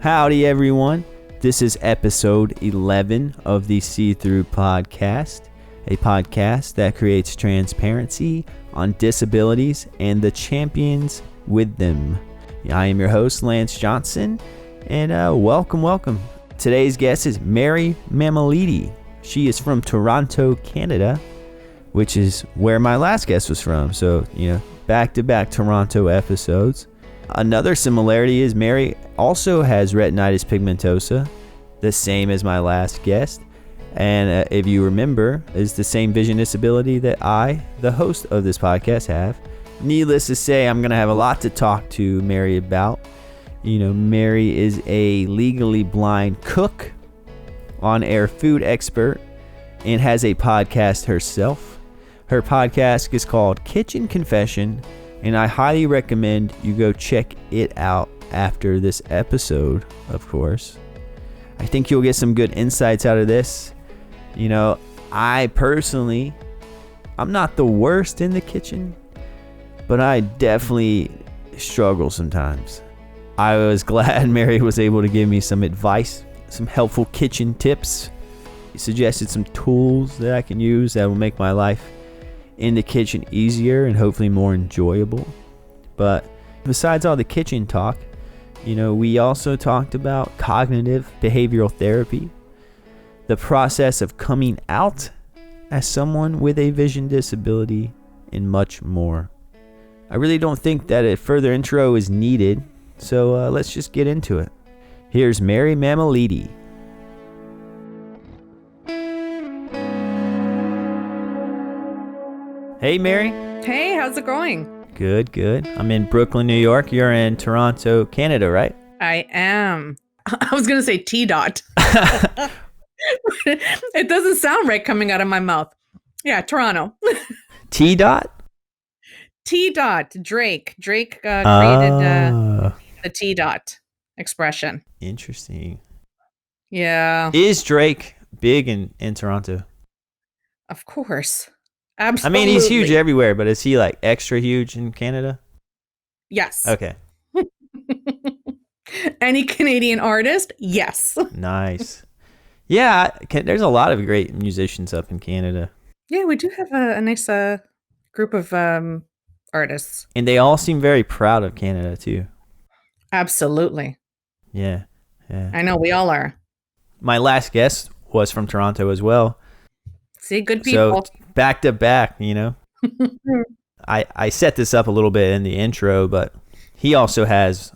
Howdy, everyone. This is episode 11 of the See-Through Podcast, a podcast that creates transparency on disabilities and the champions with them. I am your host, Lance Johnson, and welcome. Today's guest is Mary Mammoliti. She is from Toronto, Canada, which is where my last guest was from. So, back-to-back Toronto episodes. Another similarity is Mary also has retinitis pigmentosa, the same as my last guest. And if you remember, is the same vision disability that I, the host of this podcast, have. Needless to say, I'm going to have a lot to talk to Mary about. Mary is a legally blind cook, on-air food expert, and has a podcast herself. Her podcast is called Kitchen Confession, and I highly recommend you go check it out after this episode, of course. I think you'll get some good insights out of this. I personally, I'm not the worst in the kitchen, but I definitely struggle sometimes. I was glad Mary was able to give me some advice, some helpful kitchen tips. She suggested some tools that I can use that will make my life in the kitchen easier and hopefully more enjoyable. But besides all the kitchen talk, we also talked about cognitive behavioral therapy, the process of coming out as someone with a vision disability, and much more. I really don't think that a further intro is needed, so let's just get into it. Here's Mary Mammoliti. Hey, Mary. Hey, how's it going? Good. I'm in Brooklyn, New York. You're in Toronto, Canada, right? I am. I was going to say T-dot. It doesn't sound right coming out of my mouth. Yeah, Toronto. T-dot? T-dot. Drake. Drake created the T-dot expression. Interesting. Yeah. Is Drake big in Toronto? Of course. Absolutely. I mean, he's huge everywhere, but is he like extra huge in Canada? Yes. Okay. Any Canadian artist? Yes. Nice. Yeah, there's a lot of great musicians up in Canada. Yeah, we do have a nice group of artists. And they all seem very proud of Canada, too. Absolutely. Yeah. I know, we all are. My last guest was from Toronto as well. See, good people. So back to back, I set this up a little bit in the intro, but he also has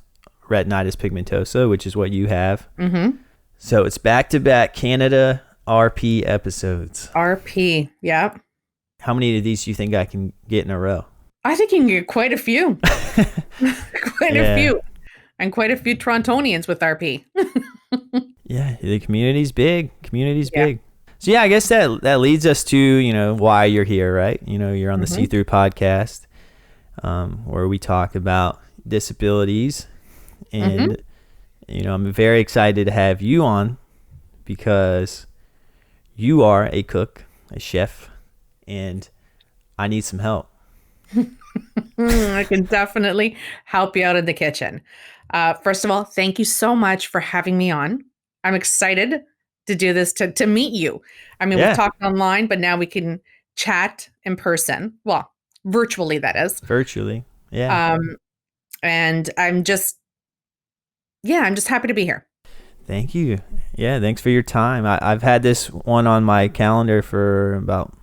retinitis pigmentosa, which is what you have. Mm-hmm. So it's back to back Canada RP episodes. RP, yeah. How many of these do you think I can get in a row? I think you can get quite a few. A few. And quite a few Torontonians with RP. Yeah, the community's big. Big. So yeah, I guess that leads us to, why you're here, right? You're on the See-Through Podcast, where we talk about disabilities. And, I'm very excited to have you on because you are a cook, a chef, and I need some help. I can definitely help you out in the kitchen. First of all, thank you so much for having me on. I'm excited to do this, to meet you. I mean, we've talked online, but now we can chat in person. Well, virtually, that is. Virtually, yeah. And I'm just happy to be here. Thank you. Yeah, thanks for your time. I've had this one on my calendar for about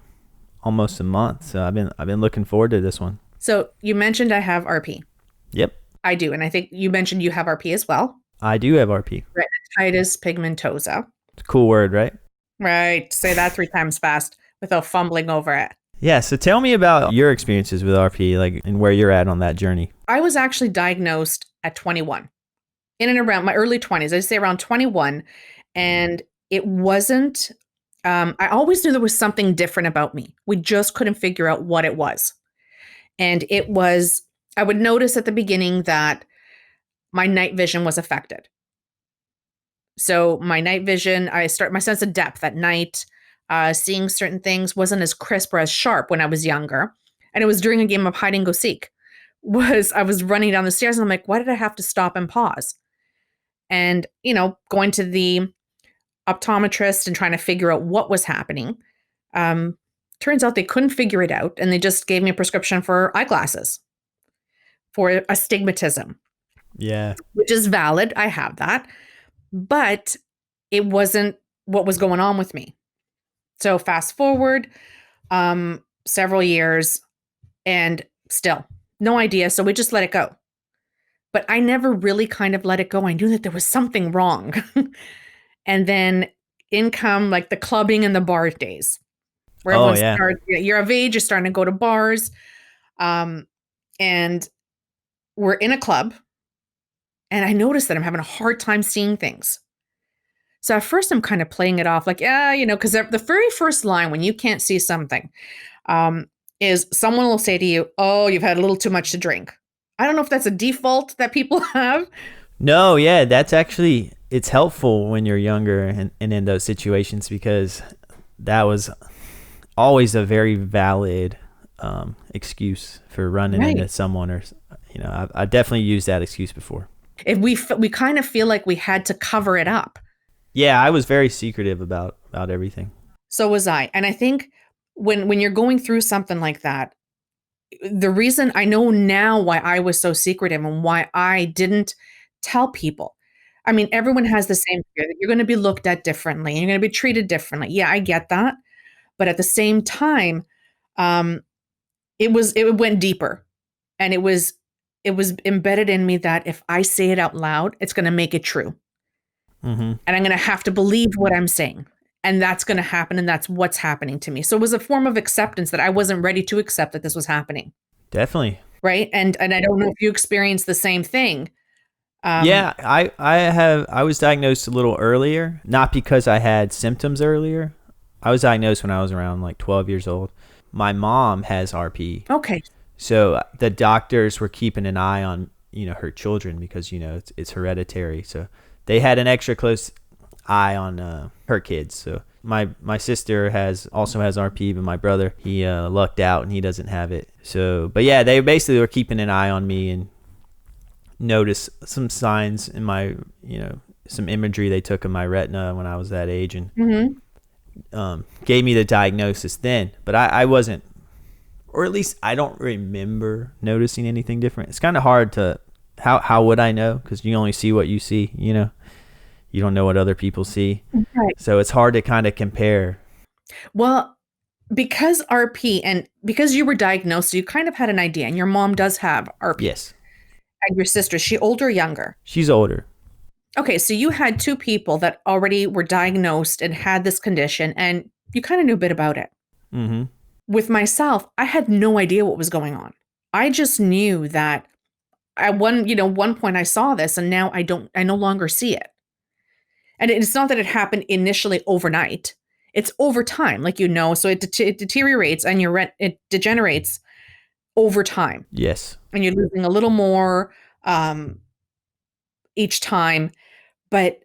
almost a month, so I've been looking forward to this one. So you mentioned I have RP. Yep. I do, and I think you mentioned you have RP as well. I do have RP. Retinitis pigmentosa. It's a cool word, right? Right. Say that 3 times fast without fumbling over it. Yeah. So tell me about your experiences with RP, and where you're at on that journey. I was actually diagnosed at 21, in and around my early 20s. I'd say around 21. And it wasn't, I always knew there was something different about me. We just couldn't figure out what it was. And it was, I would notice at the beginning that my night vision was affected. So my night vision, my sense of depth at night, seeing certain things wasn't as crisp or as sharp when I was younger. And it was during a game of hide and go seek. I was running down the stairs and I'm like, why did I have to stop and pause? and, going to the optometrist and trying to figure out what was happening. Um, Turns out they couldn't figure it out, and they just gave me a prescription for eyeglasses for astigmatism, Yeah. which is valid. I have that, but it wasn't what was going on with me. So fast forward several years, and still no idea. So we just let it go. But I never really kind of let it go. I knew that there was something wrong. And then in come like the clubbing and the bar days where Oh, everyone yeah. starts, you're of age, you're starting to go to bars. Um, and we're in a club, and I noticed that I'm having a hard time seeing things. So at first I'm kind of playing it off like, yeah, because the very first line when you can't see something um, is someone will say to you, oh, you've had a little too much to drink. I don't know if that's a default that people have. No, yeah, that's actually, it's helpful when you're younger and in those situations, because that was always a very valid excuse for running Right. into someone, or I definitely used that excuse before. If we kind of feel like we had to cover it up. Yeah, I was very secretive about everything. So was I. And I think when you're going through something like that, the reason I know now why I was so secretive and why I didn't tell people. I mean, everyone has the same fear that you're going to be looked at differently and you're going to be treated differently. Yeah, I get that. But at the same time, um, it went deeper, and it was embedded in me that if I say it out loud, it's going to make it true. Mm-hmm. And I'm going to have to believe what I'm saying. And that's going to happen. And that's what's happening to me. So it was a form of acceptance that I wasn't ready to accept that this was happening. Definitely. Right. And I don't know if you experienced the same thing. Yeah, I was diagnosed a little earlier, not because I had symptoms earlier. I was diagnosed when I was around like 12 years old. My mom has RP. Okay. So the doctors were keeping an eye on, her children, because, it's hereditary. So they had an extra close eye on her kids. So my sister also has RP, but my brother, he lucked out and he doesn't have it. So, but yeah, they basically were keeping an eye on me and noticed some signs in my, some imagery they took of my retina when I was that age, and gave me the diagnosis then. But I wasn't, or at least I don't remember noticing anything different. It's kind of hard to, how would I know? Because you only see what you see, you don't know what other people see. Right. So it's hard to kind of compare. Well, because RP and because you were diagnosed, you kind of had an idea, and your mom does have RP. Yes. And your sister, is she older or younger? She's older. Okay, so you had two people that already were diagnosed and had this condition, and you kind of knew a bit about it. Mm-hmm. With myself, I had no idea what was going on. I just knew that at one point I saw this, and now I no longer see it. And it's not that it happened initially overnight. It's over time, so it deteriorates and it degenerates over time. Yes. And you're losing a little more each time. But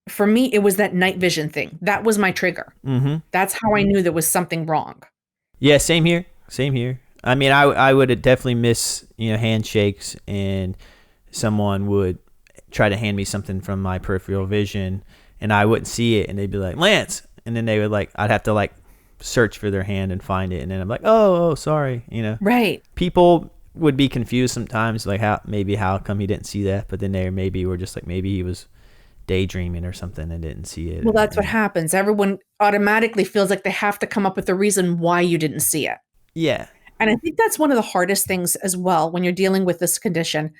for me, it was that night vision thing. That was my trigger. Mm-hmm. That's how I knew there was something wrong. Yeah, same here. I mean, I would definitely miss, handshakes, and someone would try to hand me something from my peripheral vision, and I wouldn't see it, and they'd be like, Lance, and then they would I'd have to search for their hand and find it, and then I'm like, oh, sorry, Right. People would be confused sometimes, how come he didn't see that, but then they maybe were just maybe he was daydreaming or something and didn't see it. Well, that's what happens. Everyone automatically feels like they have to come up with a reason why you didn't see it. Yeah. And I think that's one of the hardest things as well when you're dealing with this condition,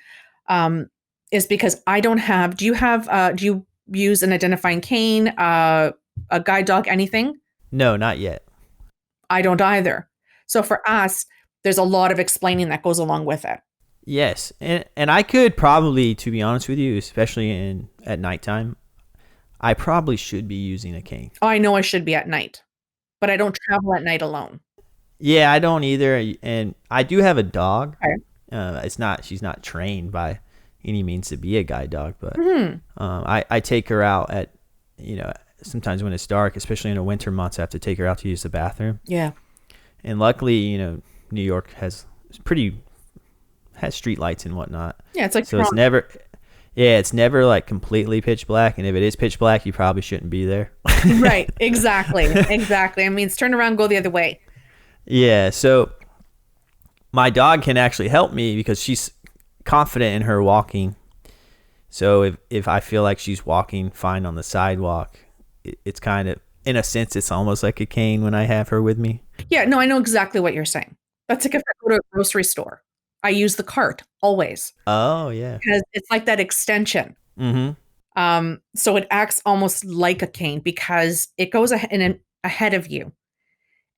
is because I don't have. Do you use an identifying cane, a guide dog, anything? No, not yet. I don't either. So for us, there's a lot of explaining that goes along with it. Yes, and I could probably, to be honest with you, especially at nighttime, I probably should be using a cane. Oh, I know I should be at night, but I don't travel at night alone. Yeah, I don't either, and I do have a dog. Okay. She's not trained by any means to be a guide dog, but Mm-hmm. I take her out at, sometimes when it's dark, especially in the winter months, I have to take her out to use the bathroom. Yeah. And luckily, New York has street lights and whatnot. Yeah, it's like so it's never, Yeah, it's never like completely pitch black, and if it is pitch black, you probably shouldn't be there. Right. Exactly. Exactly. I mean, it's turn around, go the other way. Yeah, so my dog can actually help me because she's confident in her walking. So if I feel like she's walking fine on the sidewalk, it's kind of, in a sense, it's almost like a cane when I have her with me. Yeah, no, I know exactly what you're saying. That's like if I go to a grocery store, I use the cart always Oh, yeah. because it's like that extension. Mm-hmm. So it acts almost like a cane because it goes ahead of you.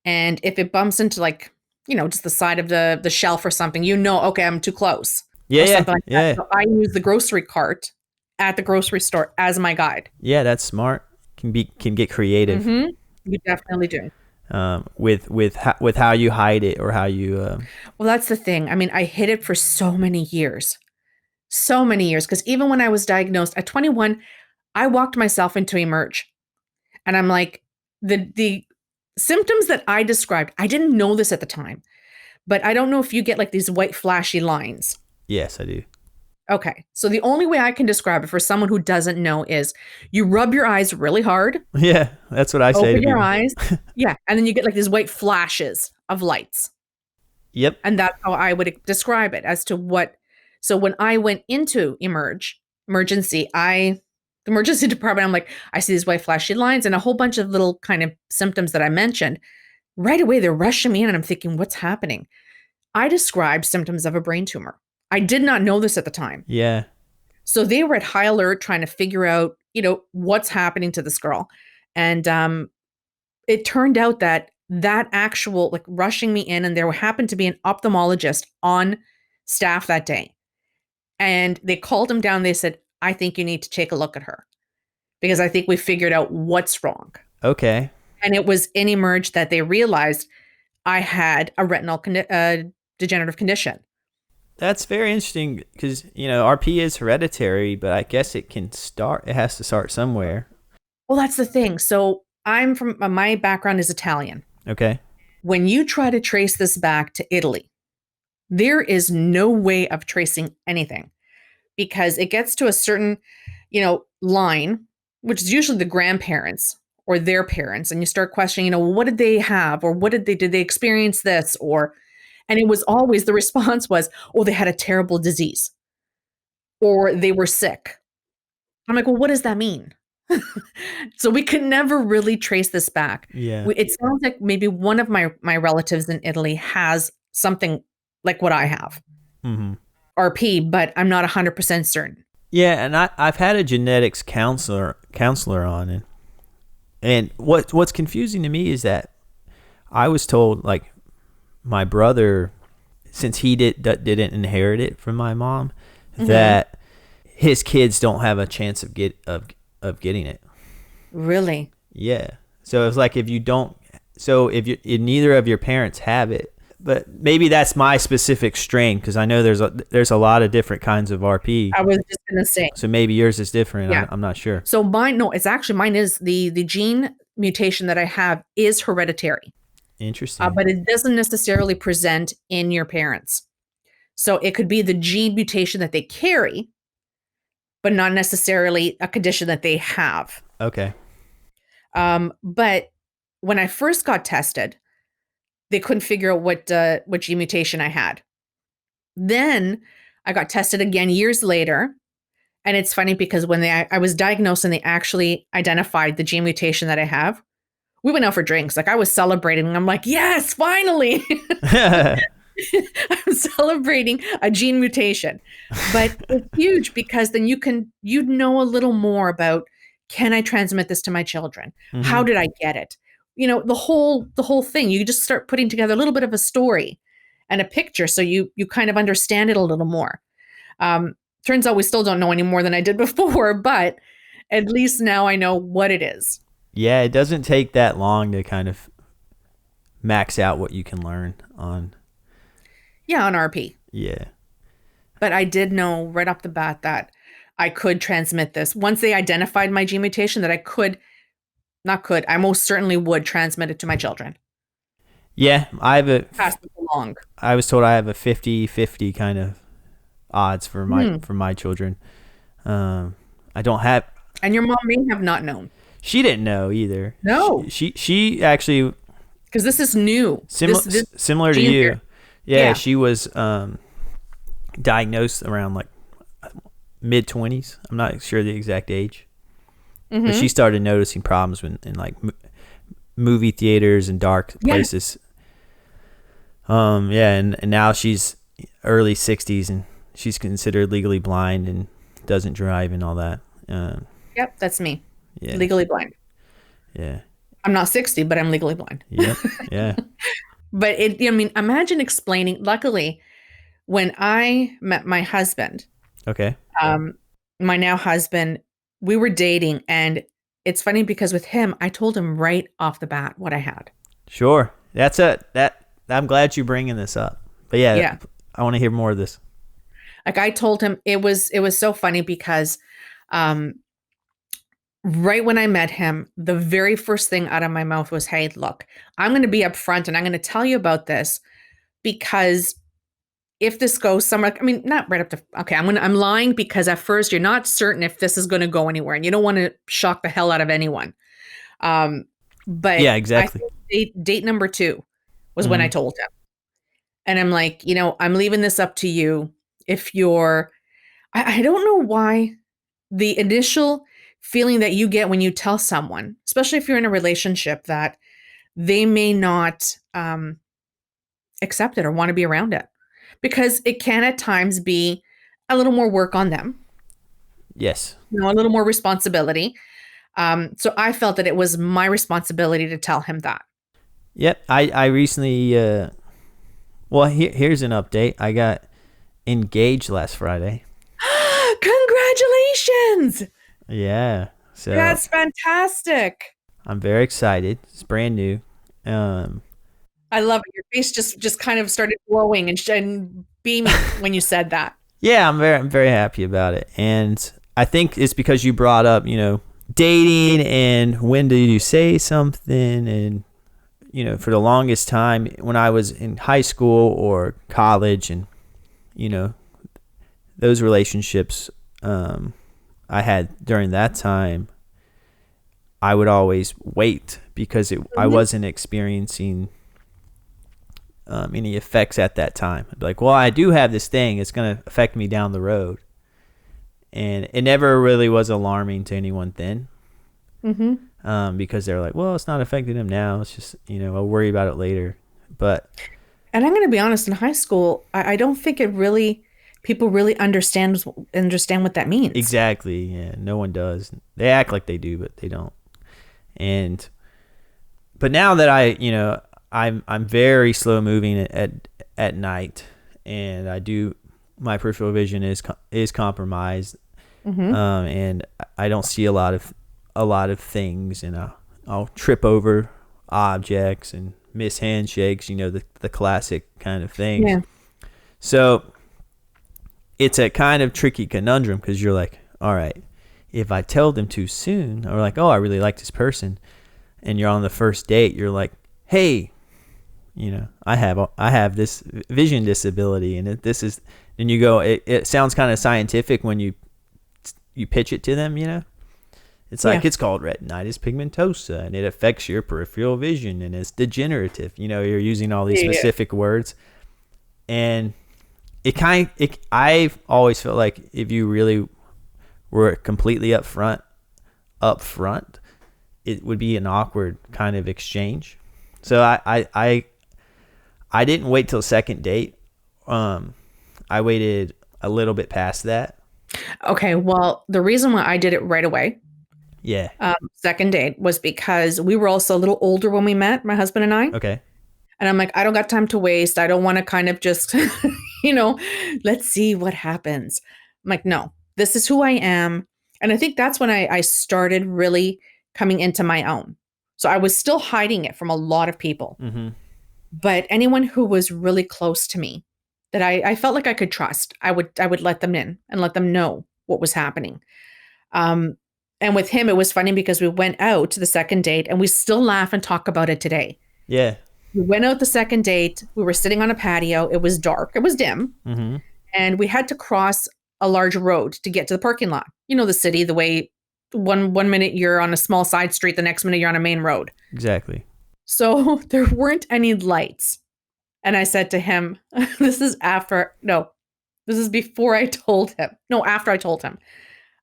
And if it bumps into like, just the side of the shelf or something, okay, I'm too close Yeah, or yeah, something like that. yeah. So I use the grocery cart at the grocery store as my guide. Yeah, that's smart. Can get creative. Mm-hmm. You definitely do. With how you hide it or how you. Well, that's the thing. I mean, I hid it for so many years. So many years. Because even when I was diagnosed at 21, I walked myself into Emerge. And I'm like, the symptoms that I described, I didn't know this at the time. But I don't know if you get like these white flashy lines. Yes, I do. Okay. So the only way I can describe it for someone who doesn't know is you rub your eyes really hard. Yeah, that's what I say to Open your people. eyes. Yeah. And then you get like these white flashes of lights. Yep. And that's how I would describe it as to what. So when I went into emergency, the emergency department, I'm like, I see these white flashy lines and a whole bunch of little kind of symptoms that I mentioned. Right away, they're rushing me in and I'm thinking, what's happening? I described symptoms of a brain tumor. I did not know this at the time. Yeah. So they were at high alert trying to figure out, what's happening to this girl. And it turned out that actual like rushing me in, and there happened to be an ophthalmologist on staff that day. And they called him down. They said, I think you need to take a look at her because I think we figured out what's wrong. Okay. And it was in Emerge that they realized I had a retinal degenerative condition. That's very interesting because, RP is hereditary, but I guess it has to start somewhere. Well, that's the thing. So I'm my background is Italian. Okay. When you try to trace this back to Italy, there is no way of tracing anything because it gets to a certain, line, which is usually the grandparents or their parents. And you start questioning, what did they have? Or did they experience this? And it was always, the response was, oh, they had a terrible disease or they were sick. I'm like, well, what does that mean? So we could never really trace this back. Yeah. It sounds like maybe one of my relatives in Italy has something like what I have, Mm-hmm. RP, but I'm not 100% certain. Yeah, and I've had a genetics counselor on, and what's confusing to me is that I was told, like, my brother, since he didn't inherit it from my mom, mm-hmm. that his kids don't have a chance of getting it. Really? Yeah. So it's like if neither of your parents have it, but maybe that's my specific strain because I know there's a lot of different kinds of RP. I was just gonna say. So maybe yours is different. Yeah. I'm not sure. So mine is the gene mutation that I have is hereditary. Interesting. But it doesn't necessarily present in your parents. So it could be the gene mutation that they carry, but not necessarily a condition that they have. Okay. But when I first got tested, they couldn't figure out what gene mutation I had. Then I got tested again years later. And it's funny because when I was diagnosed and they actually identified the gene mutation that I have, we went out for drinks. Like I was celebrating. I'm like, yes, finally. I'm celebrating a gene mutation. But it's huge because then you'd know a little more about, can I transmit this to my children? Mm-hmm. How did I get it? The whole thing. You just start putting together a little bit of a story and a picture so you kind of understand it a little more. Turns out we still don't know any more than I did before, but at least now I know what it is. Yeah, it doesn't take that long to kind of max out what you can learn on. Yeah, on RP. Yeah. But I did know right off the bat that I could transmit this. Once they identified my gene mutation, that I most certainly would transmit it to my children. Yeah, pass it along. I was told I have a 50-50 kind of odds for my children. I don't have. And your mom may have not known. She didn't know either. No, She actually because this is new. similar to gene you. therapy. Yeah, she was diagnosed around like mid-20s. I'm not sure the exact age, but she started noticing problems in like movie theaters and dark places. And now she's early 60s and she's considered legally blind and doesn't drive and all that. Yep, that's me. Yeah. Legally blind. Yeah. I'm not 60, but I'm legally blind. Yep. Yeah. But imagine explaining. Luckily, when I met my husband, Okay. my now husband, we were dating, and it's funny because with him, I told him right off the bat what I had. Sure. I'm glad you're bringing this up. But yeah. I want to hear more of this. Like I told him, it was so funny because right when I met him, the very first thing out of my mouth was, hey, look, I'm going to be upfront and I'm going to tell you about this because if this goes somewhere, I mean, not right up to, okay, I'm lying because at first you're not certain if this is going to go anywhere and you don't want to shock the hell out of anyone. But yeah, exactly. I think date number 2 was when I told him. And I'm like, I'm leaving this up to you. If you're, I don't know why the initial feeling that you get when you tell someone, especially if you're in a relationship, that they may not accept it or want to be around it, because it can at times be a little more work on them. Yes. A little more responsibility. So I felt that it was my responsibility to tell him that. Yep. I recently, here's an update. I got engaged last Friday. Congratulations. Yeah. So that's fantastic. I'm very excited. It's brand new. I love it. Your face just kind of started glowing and beaming when you said that. Yeah, I'm very happy about it. And I think it's because you brought up, dating and when do you say something. And, for the longest time when I was in high school or college and, those relationships I had during that time, I would always wait because I wasn't experiencing any effects at that time. I'd be like, well, I do have this thing. It's going to affect me down the road. And it never really was alarming to anyone then. Because they're like, well, it's not affecting them now. It's just, I'll worry about it later. And I'm going to be honest, in high school, I don't think people really understand what that means. Exactly. Yeah. No one does. They act like they do, but they don't. But now that I'm very slow moving at night, and my peripheral vision is compromised, and I don't see a lot of things, and I'll trip over objects and miss handshakes, the classic kind of thing. Yeah. So it's a kind of tricky conundrum because you're like, all right, if I tell them too soon, or like, oh, I really like this person, and you're on the first date, you're like, hey, I have this vision disability, and and you go, it sounds kind of scientific when you pitch it to them, It's like, it's called retinitis pigmentosa, and it affects your peripheral vision, and it's degenerative. You're using all these specific words, and I've always felt like if you really were completely upfront, it would be an awkward kind of exchange. So I didn't wait till second date. I waited a little bit past that. Okay, well, the reason why I did it right away, second date, was because we were also a little older when we met, my husband and I. Okay. And I'm like, I don't got time to waste. I don't want to kind of just, let's see what happens. I'm like, no, this is who I am. And I think that's when I started really coming into my own. So I was still hiding it from a lot of people. But anyone who was really close to me that I felt like I could trust, I would let them in and let them know what was happening. And with him, it was funny because we went out to the second date and we still laugh and talk about it today. Yeah. We went out the second date. We were sitting on a patio. It was dark. It was dim. And we had to cross a large road to get to the parking lot. You know, the city, the way one minute you're on a small side street, the next minute you're on a main road. Exactly. So there weren't any lights. And I said to him, this is before I told him. No, after I told him.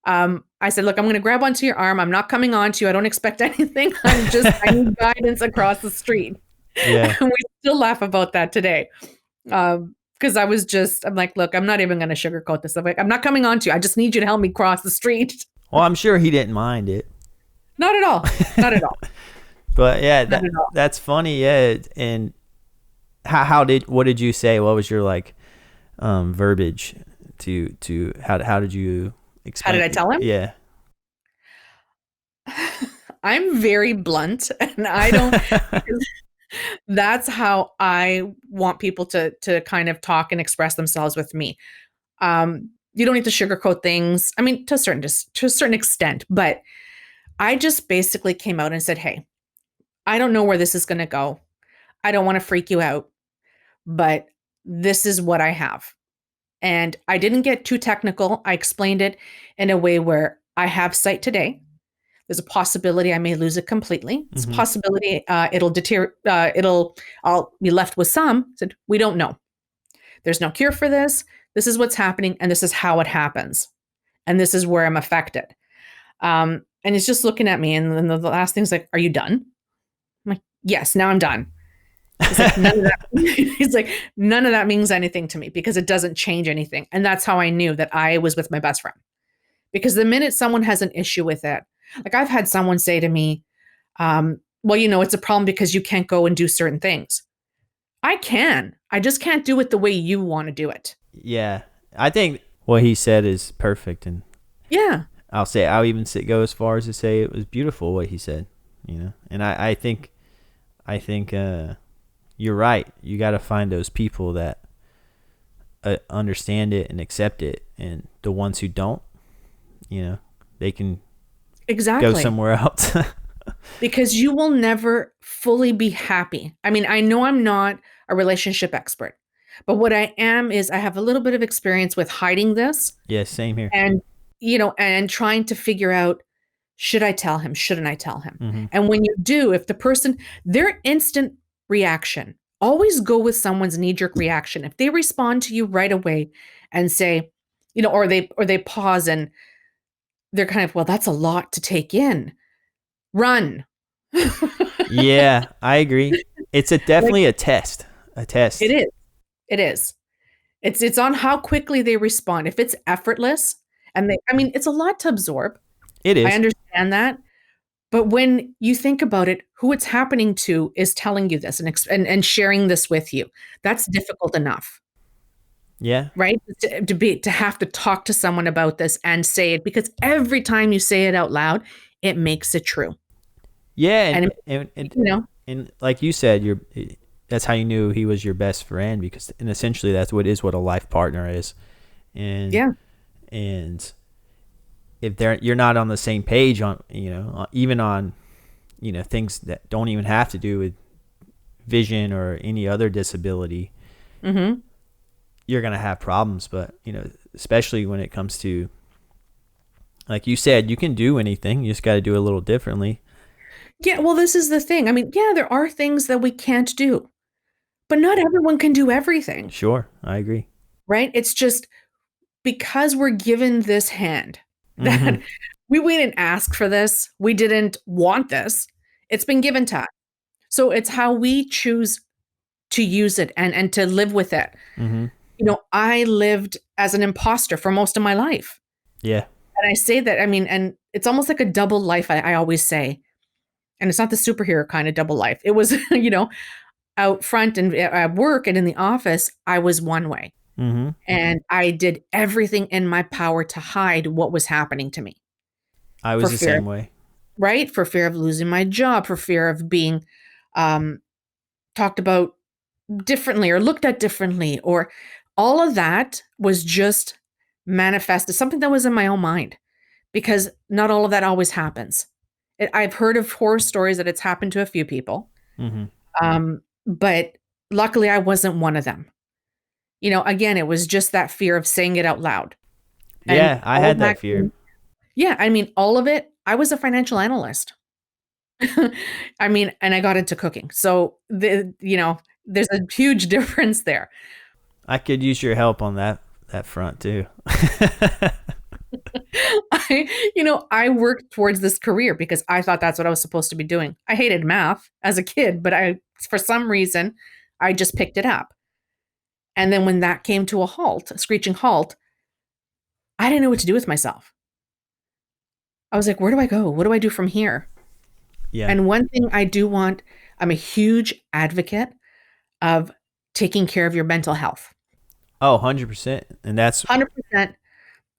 I said, look, I'm going to grab onto your arm. I'm not coming onto you. I don't expect anything. I need guidance across the street. Yeah. And we still laugh about that today. Because I'm like, look, I'm not even going to sugarcoat this. I'm not coming onto you. I just need you to help me cross the street. Well, I'm sure he didn't mind it. Not at all. Not at all. But yeah, that's funny. Yeah. And what did you say? What was your verbiage to how did you explain? How did I tell him? Yeah. I'm very blunt, and I don't. That's how I want people to kind of talk and express themselves with me. You don't need to sugarcoat things. I mean, to a certain extent, but I just basically came out and said, hey, I don't know where this is going to go. I don't want to freak you out, but this is what I have. And I didn't get too technical. I explained it in a way where I have sight today. There's a possibility I may lose it completely. It's a possibility it'll deteriorate. I'll be left with some. I said, we don't know. There's no cure for this. This is what's happening, and this is how it happens, and this is where I'm affected. And he's just looking at me, and then the last thing's like, "Are you done?" I'm like, "Yes, now I'm done." He's like, none of that. He's like, none of that means anything to me because it doesn't change anything. And that's how I knew that I was with my best friend. Because the minute someone has an issue with it, like I've had someone say to me, well, it's a problem because you can't go and do certain things. I can. I just can't do it the way you want to do it. Yeah. I think what he said is perfect. And yeah, I'll even go as far as to say it was beautiful what he said, And I think you're right. You got to find those people that understand it and accept it. And the ones who don't, they can go somewhere else. Because you will never fully be happy. I mean, I know I'm not a relationship expert, but what I am is I have a little bit of experience with hiding this. Yeah, same here. And, and trying to figure out, should I tell him? Shouldn't I tell him? Mm-hmm. And when you do, if the person, their instant reaction, always go with someone's knee-jerk reaction. If they respond to you right away and say, or they pause and they're kind of, well, that's a lot to take in. Run. Yeah, I agree. It's definitely a test. A test. It is. It is. It's on how quickly they respond. If it's effortless and it's a lot to absorb. It is. I understand that. But when you think about it, who it's happening to is telling you this and sharing this with you. That's difficult enough. Yeah. Right? To have to talk to someone about this and say it, because every time you say it out loud, it makes it true. Yeah, and like you said, that's how you knew he was your best friend, because essentially that's what a life partner is. And yeah. And if you're not on the same page on, even on, things that don't even have to do with vision or any other disability, mm-hmm. you're going to have problems. But, especially when it comes to, like you said, you can do anything. You just got to do it a little differently. Yeah. Well, this is the thing. I mean, yeah, there are things that we can't do, but not everyone can do everything. Sure. I agree. Right. It's just because we're given this hand that mm-hmm. we didn't ask for this. We didn't want this. It's been given to us. So it's how we choose to use it and to live with it. Mm-hmm. I lived as an imposter for most of my life. Yeah. And I say that, and it's almost like a double life, I always say. And it's not the superhero kind of double life. It was, out front and at work and in the office, I was one way. Mm-hmm. And I did everything in my power to hide what was happening to me. I was the same way. Right? For fear of losing my job, for fear of being talked about differently or looked at differently, or all of that was just manifested, something that was in my own mind, because not all of that always happens. I've heard of horror stories that it's happened to a few people. Mm-hmm. But luckily I wasn't one of them. Again, it was just that fear of saying it out loud. And Yeah, I all had that that fear. yeah, I mean, all of it, I was a financial analyst. I mean, and I got into cooking. So there's a huge difference there. I could use your help on that front too. I worked towards this career because I thought that's what I was supposed to be doing. I hated math as a kid, but for some reason, I just picked it up. And then when that came to a screeching halt, I didn't know what to do with myself. I was like, where do I go? What do I do from here? Yeah. And one thing I'm a huge advocate of taking care of your mental health. Oh, 100%. And that's 100%,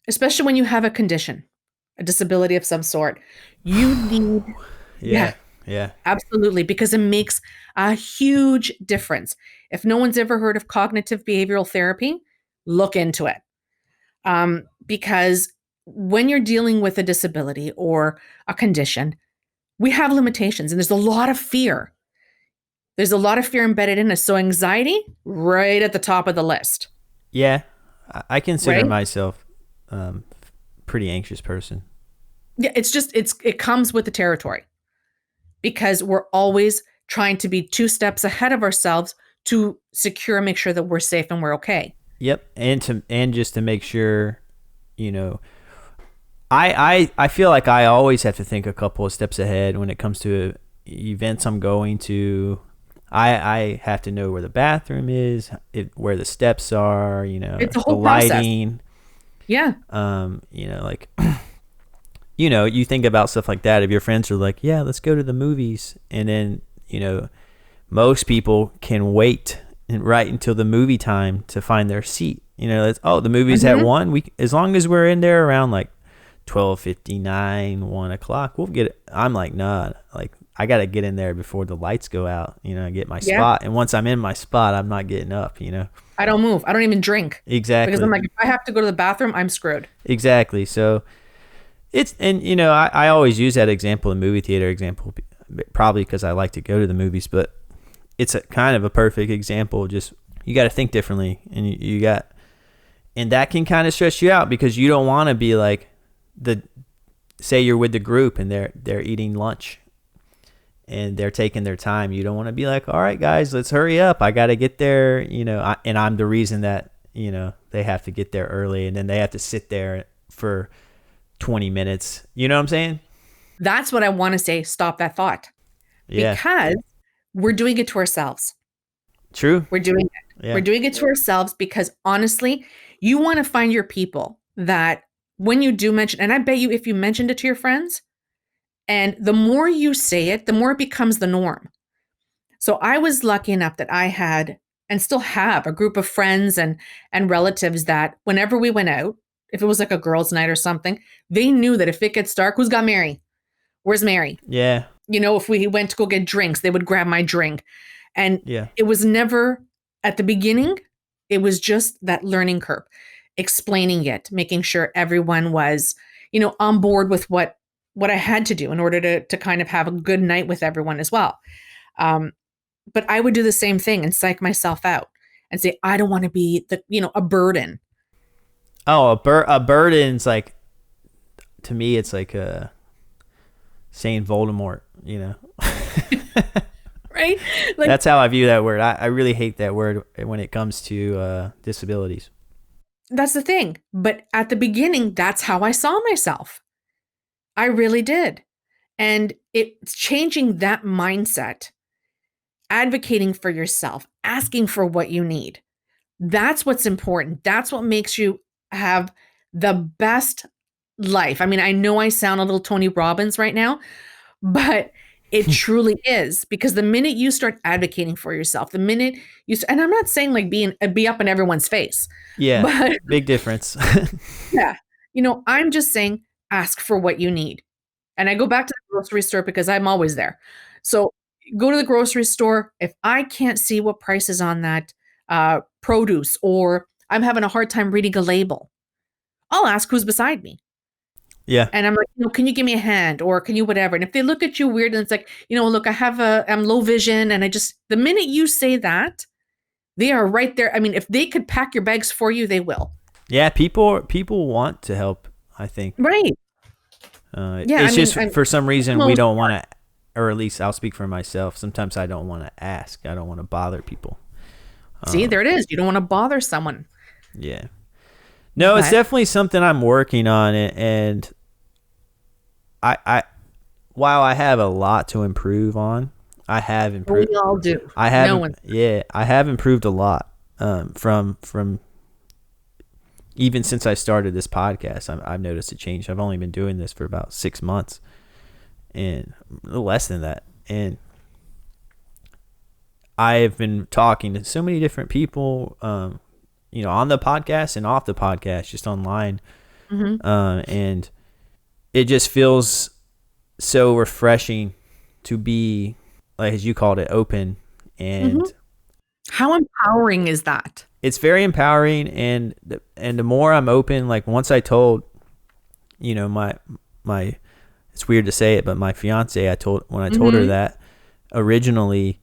especially when you have a condition, a disability of some sort. You need, yeah, yeah. Yeah. absolutely, because it makes a huge difference. If no one's ever heard of cognitive behavioral therapy, look into it. Because when you're dealing with a disability or a condition, we have limitations and there's a lot of fear. There's a lot of fear embedded in us. So anxiety, right at the top of the list, Yeah. I consider right? myself pretty anxious person. Yeah, it comes with the territory because we're always trying to be two steps ahead of ourselves to secure and make sure that we're safe and we're okay. Yep. And just to make sure, you know, I feel like I always have to think a couple of steps ahead when it comes to events I'm going to. I have to know where the bathroom is, where the steps are, It's a the whole process. lighting. Yeah. Like, you think about stuff like that. If your friends are like, yeah, let's go to the movies. And then, most people can wait right until the movie time to find their seat. The movie's at Mhm. 1. As long as we're in there around like 12:59, 1 o'clock, we'll get it. I'm like, nah, like I got to get in there before the lights go out, get my Yeah. spot. And once I'm in my spot, I'm not getting up. I don't move. I don't even drink because I'm Exactly. like, if I have to go to the bathroom, I'm screwed. Exactly. So I always use that example, the movie theater example, probably because I like to go to the movies, but it's a kind of a perfect example. Just, you got to think differently, and and that can kind of stress you out because you don't want to be like say you're with the group and they're eating lunch and they're taking their time. You don't want to be like, all right, guys, let's hurry up. I got to get there, and I'm the reason that, they have to get there early and then they have to sit there for 20 minutes. You know what I'm saying? That's what I want to say. Stop that thought Yeah. because we're doing it to ourselves. True. We're doing it. Yeah. We're doing it to ourselves because honestly, you want to find your people that when you do mention, and I bet you if you mentioned it to your friends, and the more you say it, the more it becomes the norm. So I was lucky enough that I had and still have a group of friends and relatives that whenever we went out, if it was like a girls' night or something, they knew that if it gets dark, who's got Mary? Where's Mary? Yeah. If we went to go get drinks, they would grab my drink. And Yeah. it was never at the beginning, it was just that learning curve, explaining it, making sure everyone was, on board with what I had to do in order to kind of have a good night with everyone as well. But I would do the same thing and psych myself out and say, I don't want to be a burden. Oh, a burden's like, to me, it's like saying Voldemort. Right? Like, That's how I view that word. I really hate that word when it comes to disabilities. that's the thing. But at the beginning, that's how I saw myself. I really did. And it's changing that mindset, advocating for yourself, asking for what you need. That's what's important. That's what makes you have the best life. I mean, I know I sound a little Tony Robbins right now, but it truly is because the minute you start advocating for yourself, the minute and I'm not saying like be up in everyone's face, Yeah. but Big difference. yeah, I'm just saying ask for what you need. And I go back to the grocery store because I'm always there. So go to the grocery store. If I can't see what price is on that produce or I'm having a hard time reading a label, I'll ask who's beside me. Yeah. And I'm like, can you give me a hand or can you whatever? And if they look at you weird and it's like, look, I'm low vision and the minute you say that, they are right there. I mean, if they could pack your bags for you, they will. Yeah, people want to help, I think. Right. Yeah, It's I mean, just for some reason we most don't want to, or at least I'll speak for myself. Sometimes I don't want to ask. I don't want to bother people. see, there it is. You don't want to bother someone. Yeah. No, it's But definitely something I'm working on, and I while I have a lot to improve on, I have we improved. all do. I No haven't. one. Yeah, I have improved a lot. From even since I started this podcast, I've noticed a change. I've only been doing this for about 6 months, and a little less than that. And I've been talking to so many different people, on the podcast and off the podcast, just online, and it just feels so refreshing to be, like as you called it, open, and How empowering is that? it's very empowering. And the more I'm open, like once I told, my it's weird to say it, but my fiance, when I told her that originally,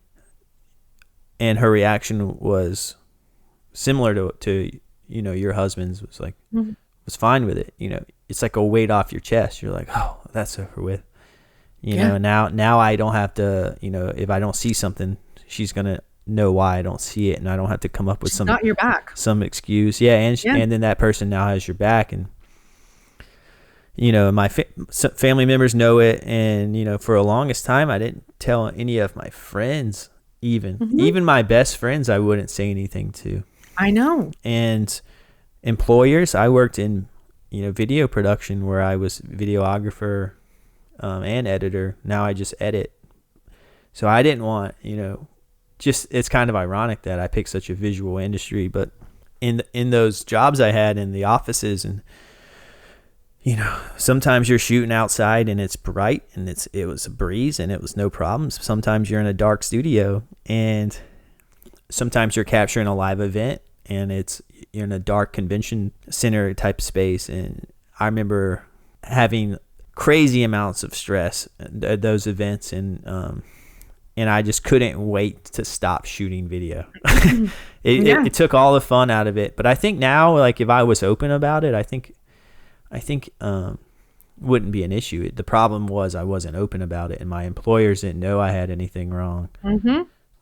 and her reaction was similar to your husband's, was like, was fine with it. It's like a weight off your chest. You're like, oh, that's over with. Now I don't have to, if I don't see something, she's gonna know why I don't see it, and I don't have to come up with Not your back. some excuse. Yeah, and then that person now has your back, and my family members know it, and for the longest time I didn't tell any of my friends, even my best friends, I wouldn't say anything to. I know. And employers, I worked in video production, where I was videographer and editor. Now I just edit. So I didn't want, just, it's kind of ironic that I picked such a visual industry, but in those jobs I had in the offices, and sometimes you're shooting outside and it's bright and it was a breeze and it was no problems. Sometimes you're in a dark studio, and sometimes you're capturing a live event and you're in a dark convention center type space. And I remember having crazy amounts of stress at those events, and I just couldn't wait to stop shooting video. It took all the fun out of it. But I think now, like, if I was open about it, I think wouldn't be an issue. The problem was I wasn't open about it, and my employers didn't know I had anything wrong.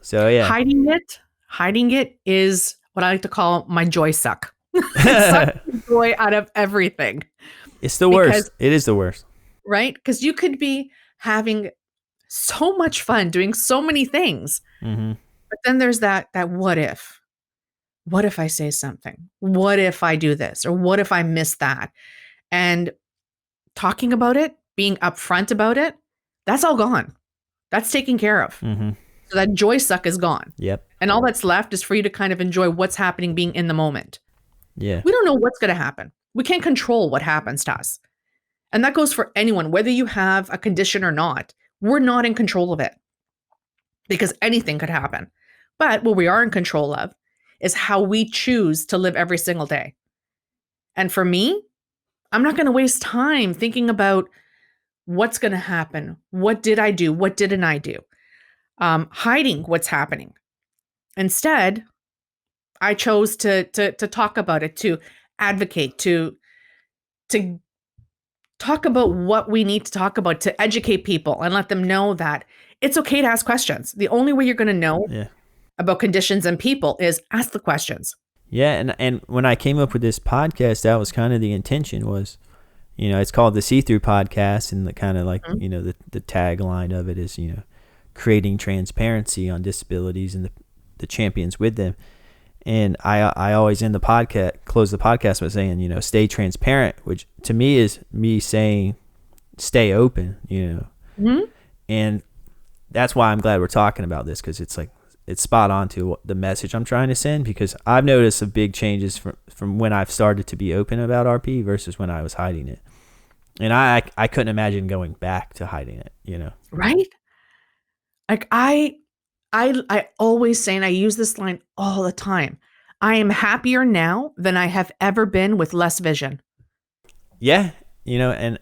So yeah, hiding it is what I like to call my joy suck. It sucks the joy out of everything. It's the worst. It is the worst. Right? Because you could be having so much fun doing so many things, but then there's that what if? What if I say something? What if I do this? Or what if I miss that? And talking about it, being upfront about it, that's all gone. That's taken care of. So that joy suck is gone. Yep. And all that's left is for you to kind of enjoy what's happening, being in the moment. Yeah. We don't know what's going to happen. We can't control what happens to us. And that goes for anyone, whether you have a condition or not. We're not in control of it, because anything could happen. But what we are in control of is how we choose to live every single day. And for me, I'm not going to waste time thinking about what's going to happen. What did I do? What didn't I do? Hiding what's happening. Instead, I chose to talk about it, to advocate, to talk about what we need to talk about, to educate people and let them know that it's okay to ask questions. The only way you're going to know about conditions and people is ask the questions. Yeah, and when I came up with this podcast, that was kind of the intention. Was, it's called the See Through Podcast, and the kind of like the tagline of it is creating transparency on disabilities and the champions with them. And I always end the podcast, close the podcast by saying, stay transparent, which to me is me saying stay open, and that's why I'm glad we're talking about this, because it's like, it's spot on to the message I'm trying to send, because I've noticed some big changes from when I've started to be open about RP versus when I was hiding it. And I couldn't imagine going back to hiding it, Right? Like I always say, and I use this line all the time, I am happier now than I have ever been with less vision. Yeah. And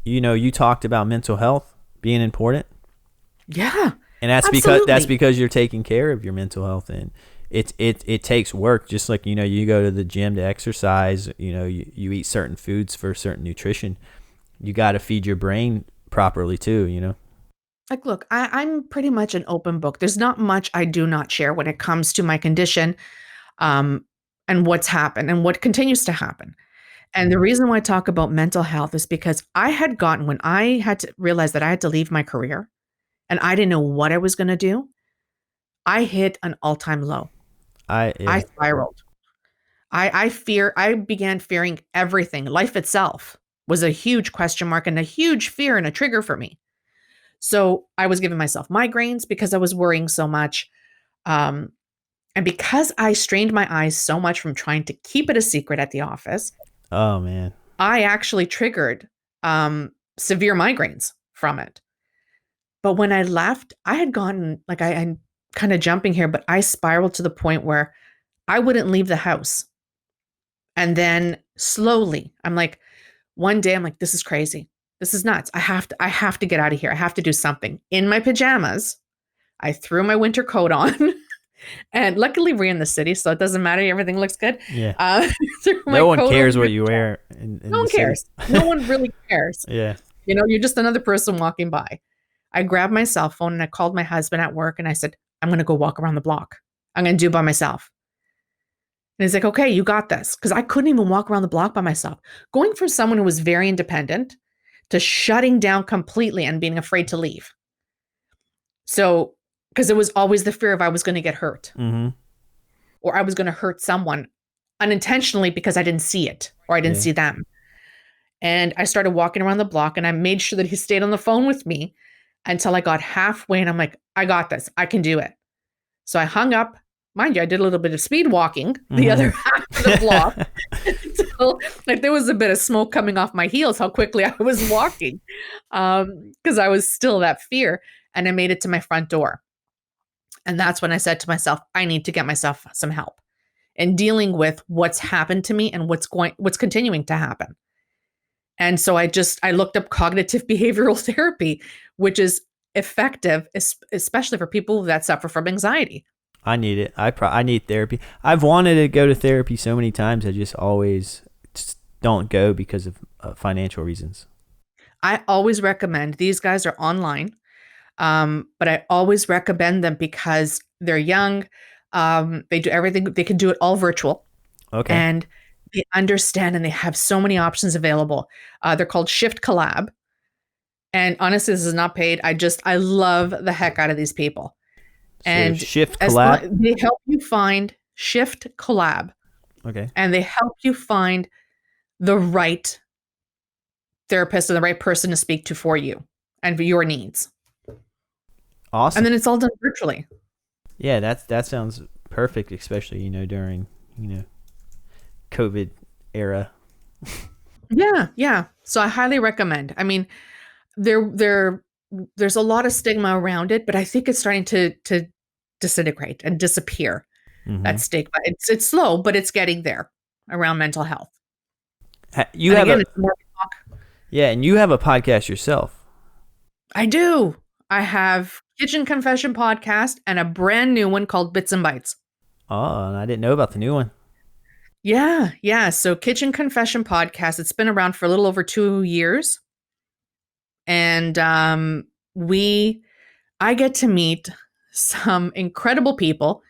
you talked about mental health being important. Yeah. And that's absolutely. because you're taking care of your mental health, and it takes work. Just like, you go to the gym to exercise, you eat certain foods for certain nutrition. You got to feed your brain properly too. Like, look, I'm pretty much an open book. There's not much I do not share when it comes to my condition, um, and what's happened and what continues to happen. And the reason why I talk about mental health is because when I had to realize that I had to leave my career and I didn't know what I was going to do, I hit an all-time low. I Yeah. spiraled. I began fearing everything. Life itself was a huge question mark and a huge fear and a trigger for me. So I was giving myself migraines because I was worrying so much. Um, and because I strained my eyes so much from trying to keep it a secret at the office, Oh man. I actually triggered severe migraines from it. But when I left, I had gotten like I'm kind of jumping here, but I spiraled to the point where I wouldn't leave the house. And then slowly, one day I'm like, this is crazy. This is nuts. I have to get out of here. I have to do something. In my pajamas, I threw my winter coat on. And luckily we're in the city, so it doesn't matter. Everything looks good. Yeah. Threw my No one coat cares over what you wear in No one the city. cares. No one really cares. Yeah. You're just another person walking by. I grabbed my cell phone and I called my husband at work and I said, I'm going to go walk around the block. I'm going to do it by myself. And he's like, okay, you got this. Because I couldn't even walk around the block by myself. Going from someone who was very independent to shutting down completely and being afraid to leave. So, because it was always the fear of I was going to get hurt Mm-hmm. or I was going to hurt someone unintentionally because I didn't see it or I didn't see them. And I started walking around the block and I made sure that he stayed on the phone with me until I got halfway and I'm like, I got this. I can do it. So I hung up. Mind you, I did a little bit of speed walking the other half of the block until there was a bit of smoke coming off my heels, how quickly I was walking because I was still that fear. And I made it to my front door. And that's when I said to myself, I need to get myself some help in dealing with what's happened to me and what's continuing to happen. And so I looked up cognitive behavioral therapy, which is effective, especially for people that suffer from anxiety. I need it. I need therapy. I've wanted to go to therapy so many times. I just always don't go because of financial reasons. I always recommend, these guys are online, but I always recommend them because they're young. They do everything. They can do it all virtual. Okay. And they understand and they have so many options available. They're called Shift Collab. And honestly, this is not paid. I love the heck out of these people. And so Shift Collab. They help you find Shift Collab. Okay. And they help you find the right therapist and the right person to speak to for you and for your needs. Awesome. And then it's all done virtually. Yeah, that sounds perfect, especially during COVID era. Yeah. So I highly recommend. I mean, there's a lot of stigma around it, but I think it's starting to disintegrate and disappear. Mm-hmm. That stigma. It's slow, but it's getting there around mental health. You have and you have a podcast yourself. I do. I have Kitchen Confession podcast and a brand new one called Bits and Bites. Oh, and I didn't know about the new one. Yeah. So Kitchen Confession podcast, it's been around for a little over 2 years. And I get to meet some incredible people,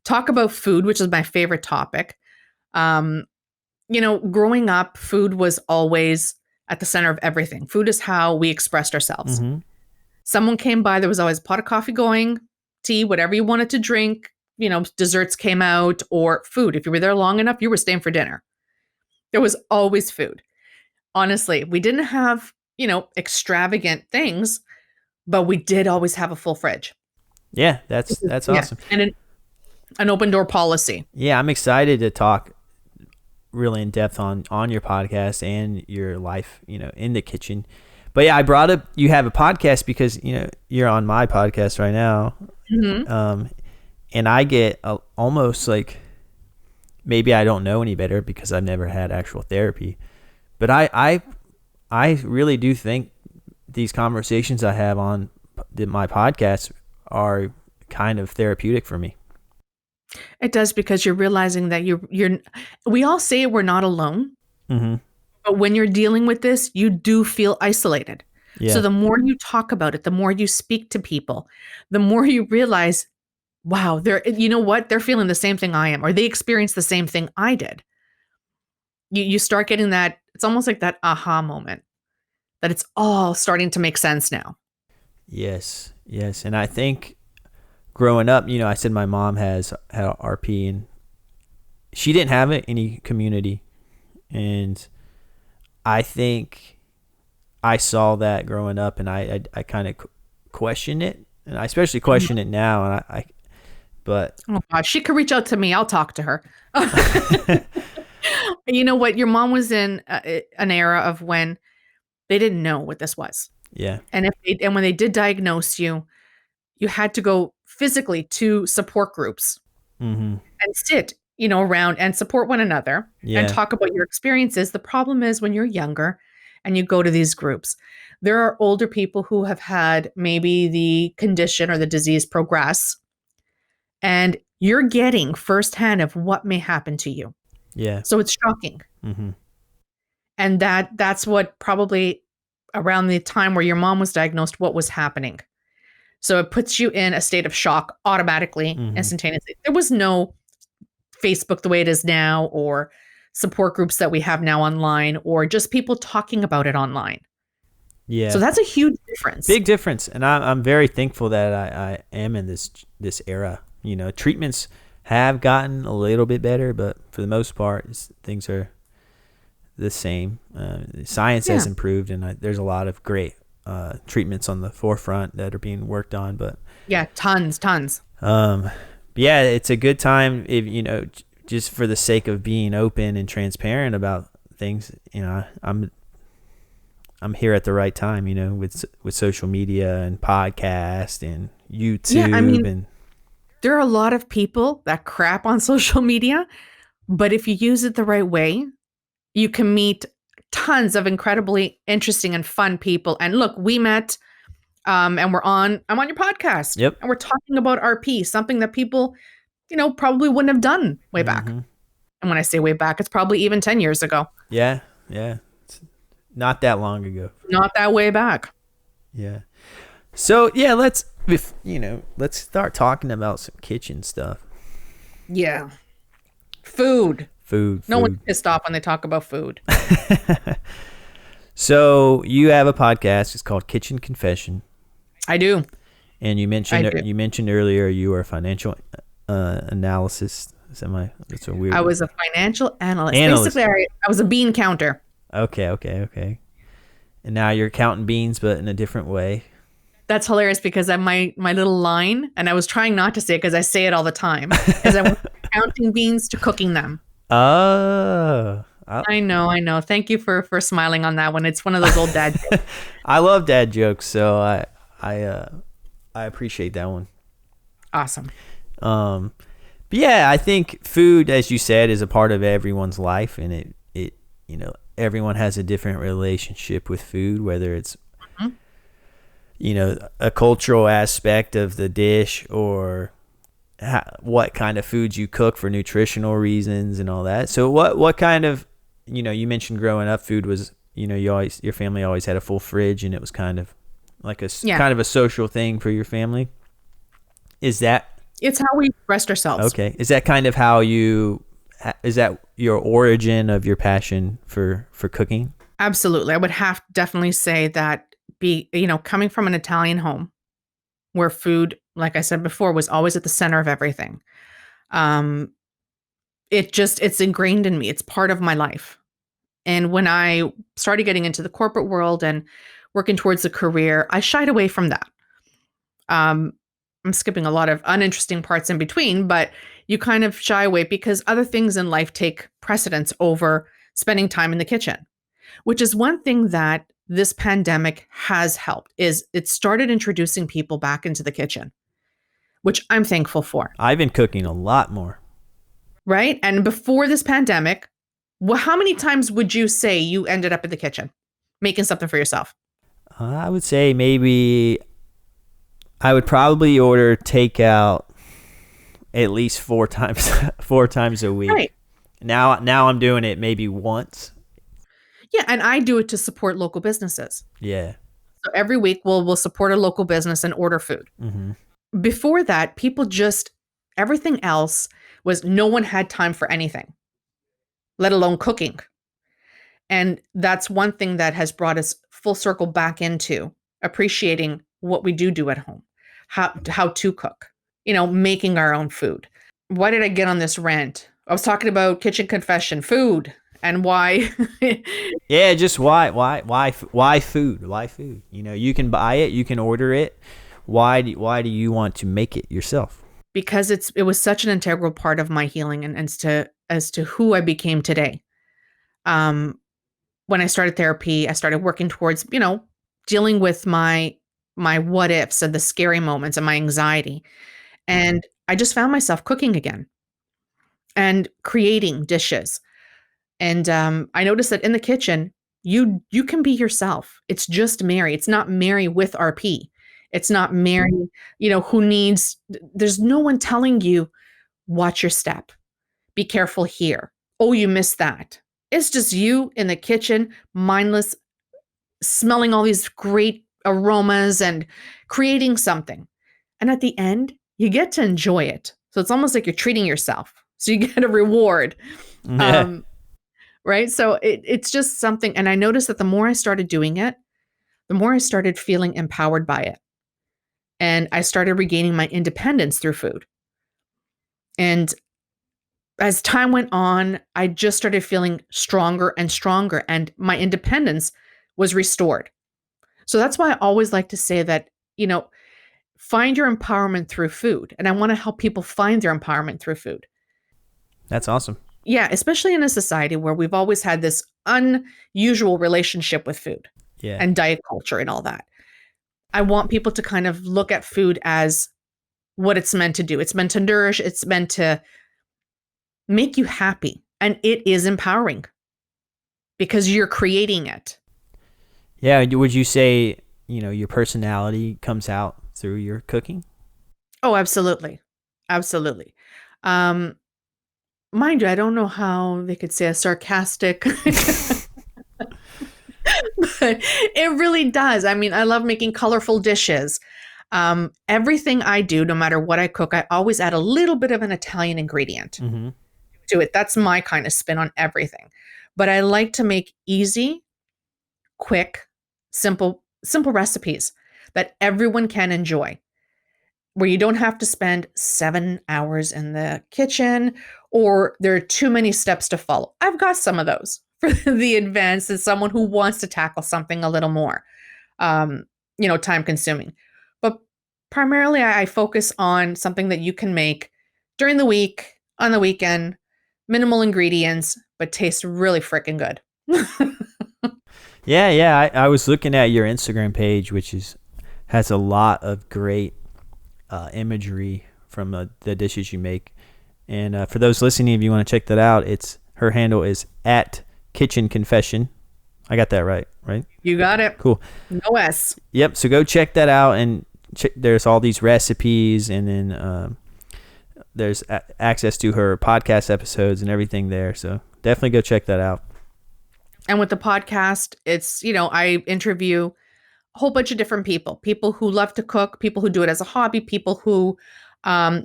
talk about food, which is my favorite topic. Growing up, food was always at the center of everything. Food is how we expressed ourselves. Mm-hmm. Someone came by, there was always a pot of coffee going, tea, whatever you wanted to drink, desserts came out or food. If you were there long enough, you were staying for dinner. There was always food. Honestly, we didn't have, extravagant things, but we did always have a full fridge. Yeah, that's awesome. And an open door policy. Yeah, I'm excited to talk really in depth on your podcast and your life, in the kitchen. But yeah, I brought up you have a podcast because you're on my podcast right now, and I get almost like maybe I don't know any better because I've never had actual therapy, but I really do think these conversations I have on my podcast are kind of therapeutic for me. It does, because you're realizing that we all say we're not alone, Mm-hmm. but when you're dealing with this, you do feel isolated. So Yeah. the more you talk about it, the more you speak to people, the more you realize, wow, you know what? They're feeling the same thing I am, or they experienced the same thing I did. You start getting that, it's almost like that aha moment that it's all starting to make sense now. Yes. Yes. And I think growing up, I said my mom had RP, and she didn't have any community. And I think I saw that growing up, and I kind of question it, and I especially question it now. And but Oh gosh, she could reach out to me. I'll talk to her. You know what? Your mom was in an era of when they didn't know what this was. yeah. And when they did diagnose you, you had to go physically to support groups Mm-hmm. and sit, around and support one another and Yeah. talk about your experiences. The problem is when you're younger and you go to these groups, there are older people who have had maybe the condition or the disease progress, and you're getting firsthand of what may happen to you. Yeah. So it's shocking. Mm-hmm. And that's what probably around the time where your mom was diagnosed, what was happening. So it puts you in a state of shock automatically, Mm-hmm. instantaneously. There was no Facebook the way it is now, or support groups that we have now online, or just people talking about it online. So Yeah. that's a huge difference. Big difference, and I'm very thankful that I am in this era. Treatments have gotten a little bit better, but for the most part, things are the same. Science has Yeah. improved, and there's a lot of great treatments on the forefront that are being worked on. But Yeah, tons. yeah, it's a good time if just for the sake of being open and transparent about things. I'm here at the right time, with social media and podcast and YouTube. Yeah, I mean, and there are a lot of people that crap on social media, but if you use it the right way, you can meet tons of incredibly interesting and fun people. And look, we met, and I'm on your podcast, Yep. and we're talking about RP, something that people, probably wouldn't have done way back. Mm-hmm. And when I say way back, it's probably even 10 years ago. Yeah, it's not that long ago. Not that way back. Yeah. So yeah, let's start talking about some kitchen stuff. Yeah. Food. Food. No one's pissed off when they talk about food. So you have a podcast. It's called Kitchen Confession. I do. And you mentioned earlier you are a financial analyst. That's a weird. I was a financial analyst. Basically, I was a bean counter. Okay. And now you're counting beans, but in a different way. That's hilarious, because my little line, and I was trying not to say it because I say it all the time, is I went from counting beans to cooking them. Oh. I know. Thank you for smiling on that one. It's one of those old dad jokes. I love dad jokes, so I appreciate that one. Awesome. But yeah, I think food, as you said, is a part of everyone's life, and it everyone has a different relationship with food, whether it's a cultural aspect of the dish, or what kind of foods you cook for nutritional reasons and all that. So what kind of, you mentioned growing up, food was, your family always had a full fridge, and it was kind of like kind of a social thing for your family. It's how we expressed ourselves. Okay. Is that kind of is that your origin of your passion for cooking? Absolutely. I would have to definitely say that, coming from an Italian home where food, like I said before, was always at the center of everything. It's ingrained in me. It's part of my life. And when I started getting into the corporate world and working towards a career, I shied away from that. I'm skipping a lot of uninteresting parts in between, but you kind of shy away because other things in life take precedence over spending time in the kitchen, which is one thing that this pandemic has helped. Is it started introducing people back into the kitchen, which I'm thankful for. I've been cooking a lot more. Right? And before this pandemic, how many times would you say you ended up in the kitchen making something for yourself? I would say maybe I would probably order takeout at least 4 times 4 times a week. Right. Now I'm doing it maybe once. Yeah, and I do it to support local businesses. Yeah. So every week we'll support a local business and order food. Mm-hmm. Before that, people just everything else was no one had time for anything, let alone cooking. And that's one thing that has brought us full circle back into appreciating what we do at home, how to cook, making our own food. Why did I get on this rant? I was talking about kitchen confession, food, and why. Yeah, just why food? Why food? You can buy it, you can order it. Why do you want to make it yourself? Because it was such an integral part of my healing and as to who I became today. When I started therapy, I started working towards, dealing with my what ifs and the scary moments and my anxiety. And I just found myself cooking again and creating dishes. And I noticed that in the kitchen, you can be yourself. It's just Mary. It's not Mary with RP. It's not Mary, who needs. There's no one telling you, watch your step. Be careful here. Oh, you missed that. It's just you in the kitchen, mindless, smelling all these great aromas and creating something. And at the end, you get to enjoy it. So it's almost like you're treating yourself. So you get a reward. Yeah. Right. So it's just something. And I noticed that the more I started doing it, the more I started feeling empowered by it. And I started regaining my independence through food. And as time went on, I just started feeling stronger and stronger, and my independence was restored. So that's why I always like to say that, find your empowerment through food. And I want to help people find their empowerment through food. That's awesome. Yeah, especially in a society where we've always had this unusual relationship with food Yeah. and diet culture and all that. I want people to kind of look at food as what it's meant to do. It's meant to nourish, it's meant to make you happy. And it is empowering because you're creating it. Yeah. Would you say, your personality comes out through your cooking? Oh, absolutely. Absolutely. Um, Mind you, I don't know how they could say a sarcastic, but it really does. I mean, I love making colorful dishes. Everything I do, no matter what I cook, I always add a little bit of an Italian ingredient Mm-hmm. to it. That's my kind of spin on everything. But I like to make easy, quick, simple recipes that everyone can enjoy, where you don't have to spend 7 hours in the kitchen or there are too many steps to follow. I've got some of those for the advanced as someone who wants to tackle something a little more, time consuming. But primarily, I focus on something that you can make during the week, on the weekend, minimal ingredients, but tastes really freaking good. Yeah. I was looking at your Instagram page, which has a lot of great imagery from the dishes you make. And for those listening, if you want to check that out, her handle is @kitchenconfession. I got that right? You got it. Cool. No S. Yep. So go check that out, and there's all these recipes, and then there's access to her podcast episodes and everything there. So definitely go check that out. And with the podcast, it's, I interview a whole bunch of different people who love to cook, people who do it as a hobby, people who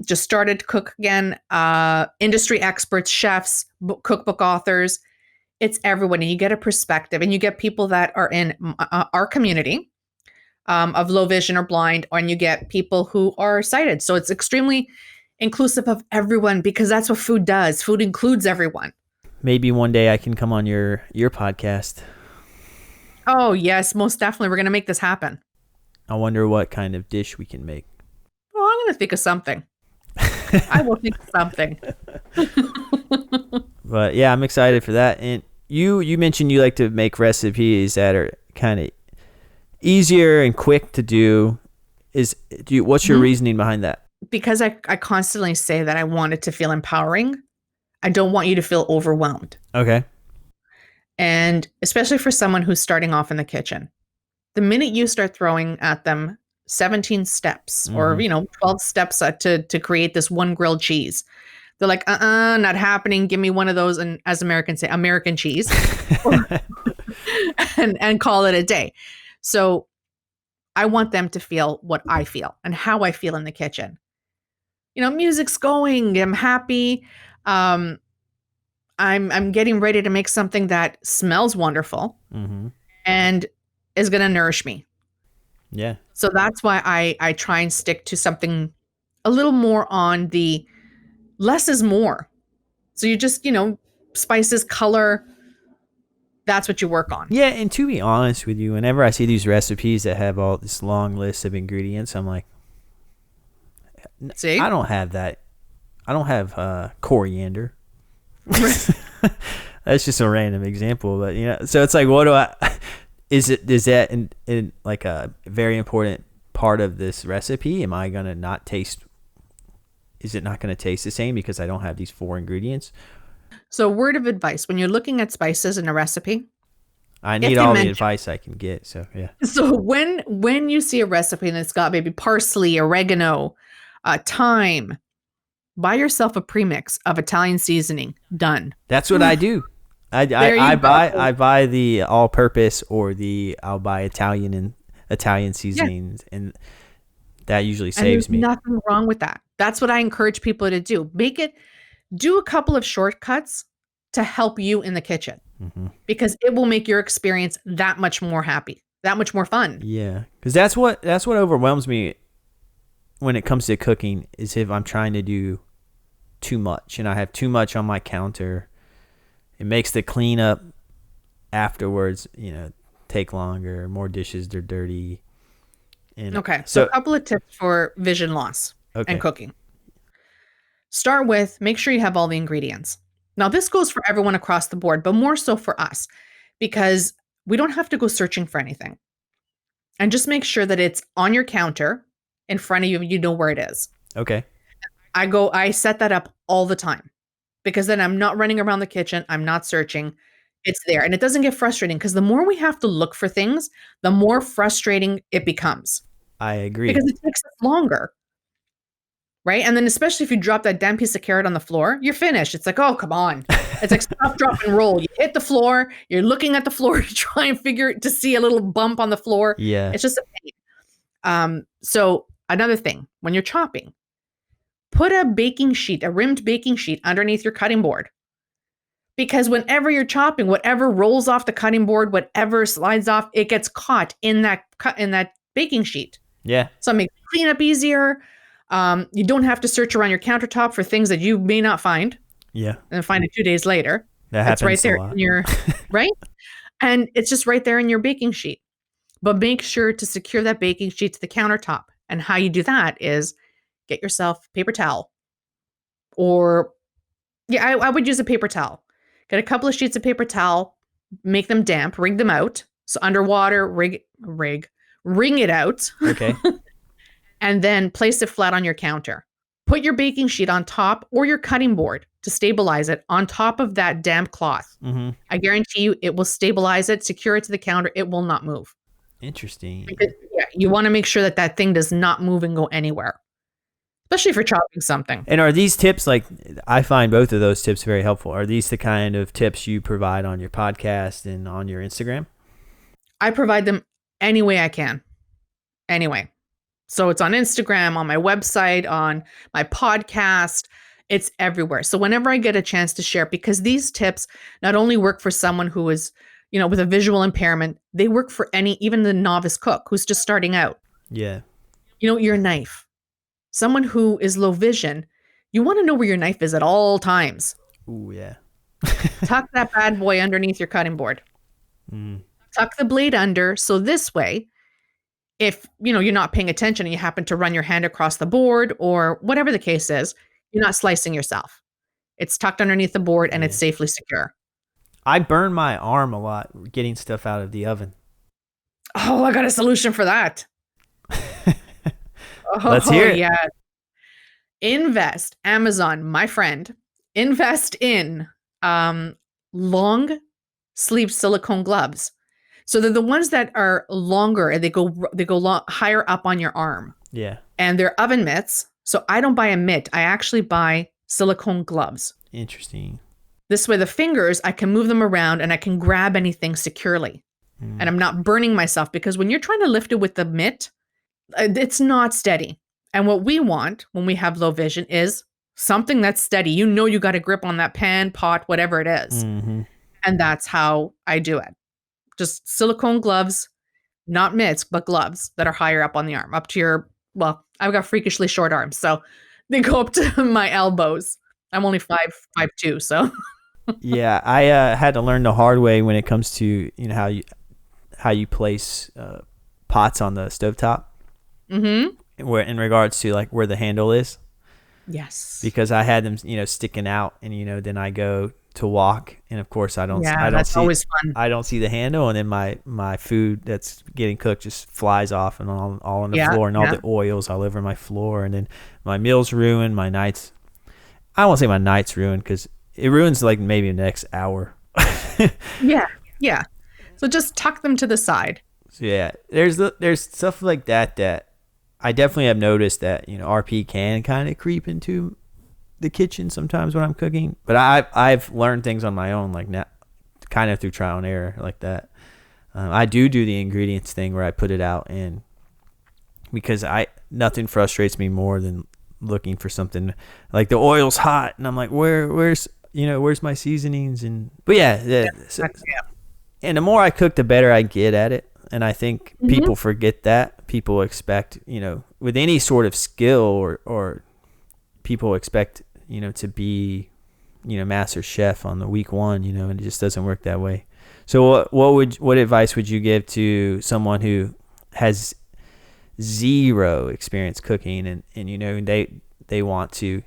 just started to cook again, industry experts, chefs, cookbook authors. It's everyone. And you get a perspective and you get people that are in our community of low vision or blind, and you get people who are sighted. So it's extremely inclusive of everyone because that's what food does. Food includes everyone. Maybe one day I can come on your podcast. Oh, yes, most definitely. We're going to make this happen. I wonder what kind of dish we can make. Well, I'm going to think of something. I will think of something. But yeah, I'm excited for that. And you mentioned you like to make recipes that are kind of easier and quick to do. What's your reasoning behind that? Because I constantly say that I want it to feel empowering. I don't want you to feel overwhelmed. Okay. And especially for someone who's starting off in the kitchen. The minute you start throwing at them 17 steps or, Mm-hmm. 12 steps to create this one grilled cheese. They're like, not happening. Give me one of those. And as Americans say, American cheese and call it a day. So I want them to feel what I feel and how I feel in the kitchen. Music's going. I'm happy. Um, I'm getting ready to make something that smells wonderful Mm-hmm. and is going to nourish me. Yeah. So that's why I try and stick to something a little more on the less is more. So you just, spices, color, that's what you work on. Yeah, and to be honest with you, whenever I see these recipes that have all this long list of ingredients, I'm like, See? I don't have that. I don't have coriander. That's just a random example, but so it's like, what do I? Is that in like a very important part of this recipe? Am I gonna not taste? Is it not gonna taste the same because I don't have these 4 ingredients? So word of advice, when you're looking at spices in a recipe, I if need they all the mention, advice I can get. So yeah. so when you see a recipe and it's got maybe parsley, oregano, thyme, buy yourself a premix of Italian seasoning. Done. That's what I do. There you go. I buy the all purpose or I'll buy Italian Yeah. seasonings, and that usually And saves there's me. nothing wrong with that. That's what I encourage people to do. Do a couple of shortcuts to help you in the kitchen Mm-hmm. because it will make your experience that much more happy, that much more fun. Yeah, because that's what overwhelms me when it comes to cooking is if I'm trying to do too much and I have too much on my counter. It makes the cleanup afterwards, take longer. More dishes are dirty. And Okay, so a couple of tips for vision loss okay. and cooking. Start with make sure you have all the ingredients. Now, this goes for everyone across the board, but more so for us because we don't have to go searching for anything. And just make sure that it's on your counter in front of you, you know where it is. Okay. I set that up all the time because then I'm not running around the kitchen. I'm not searching. It's there. And it doesn't get frustrating because the more we have to look for things, the more frustrating it becomes I agree. because it takes us longer. Right. And then, especially if you drop that damn piece of carrot on the floor, you're finished. It's like, oh, come on. It's like stop, drop, and roll. You hit the floor. You're looking at the floor to try and to see a little bump on the floor. Yeah. It's just a pain. So another thing, when you're chopping, put a rimmed baking sheet underneath your cutting board. Because whenever you're chopping, whatever rolls off the cutting board, whatever slides off, it gets caught in that baking sheet. Yeah. So it makes cleanup easier. You don't have to search around your countertop for things that you may not find. Yeah. And find it 2 days later. That happens right there a lot. in your right. And it's just right there in your baking sheet. But make sure to secure that baking sheet to the countertop. And how you do that is get yourself paper towel. Or I would use a paper towel. Get a couple of sheets of paper towel, make them damp, wring them out. So underwater, wring it out. Okay. And then place it flat on your counter. Put your baking sheet on top or your cutting board to stabilize it on top of that damp cloth. Mm-hmm. I guarantee you it will stabilize it, secure it to the counter. It will not move. Interesting. Because, you want to make sure that that thing does not move and go anywhere, especially if you're chopping something. And are these tips, like, I find both of those tips very helpful. Are these the kind of tips you provide on your podcast and on your Instagram? I provide them any way I can. Anyway. So it's on Instagram, on my website, on my podcast. It's everywhere. So whenever I get a chance to share, because these tips not only work for someone who is, with a visual impairment, they work for even the novice cook who's just starting out. Yeah. Your knife. Someone who is low vision, you want to know where your knife is at all times. Ooh, yeah. Tuck that bad boy underneath your cutting board. Tuck the blade under. So this way, if, you're not paying attention and you happen to run your hand across the board or whatever the case is, you're not slicing yourself. It's tucked underneath the board and it's safely secure. I burn my arm a lot getting stuff out of the oven. Oh, I got a solution for that. Let's hear it. Yeah. Amazon, my friend, invest in long sleeve silicone gloves. So they're the ones that are longer and they go higher up on your arm. Yeah. And they're oven mitts. So I don't buy a mitt. I actually buy silicone gloves. Interesting. This way the fingers, I can move them around and I can grab anything securely. And I'm not burning myself, because when you're trying to lift it with the mitt, it's not steady. And what we want when we have low vision is something that's steady. You know, you got a grip on that pan, pot, whatever it is. Mm-hmm. And that's how I do it. Just silicone gloves, not mitts, but gloves that are higher up on the arm, up to your, well, I've got freakishly short arms, so they go up to my elbows. I'm only 5'2", so. Yeah, I had to learn the hard way when it comes to, how you place pots on the stovetop. Mm-hmm. Where in regards to like where the handle is. Yes. Because I had them, sticking out, and then I go to walk, and of course I don't that's see, always fun. I don't see the handle, and then my food that's getting cooked just flies off and all on the floor, and all the oils all over my floor, and then my meal's ruined, my nights. I won't say my night's ruined, because it ruins like maybe the next hour. Yeah. So just tuck them to the side. So yeah, there's stuff like that I definitely have noticed that RP can kind of creep into the kitchen sometimes when I'm cooking, but I've learned things on my own, like now, kind of through trial and error like that. I do the ingredients thing where I put it out, and because nothing frustrates me more than looking for something like the oil's hot, and I'm like, where's my seasonings, but and the more I cook, the better I get at it. And I think people forget that. People expect, with any sort of skill or people expect, to be, master chef on the week one, and it just doesn't work that way. So what advice would you give to someone who has zero experience cooking and they want to,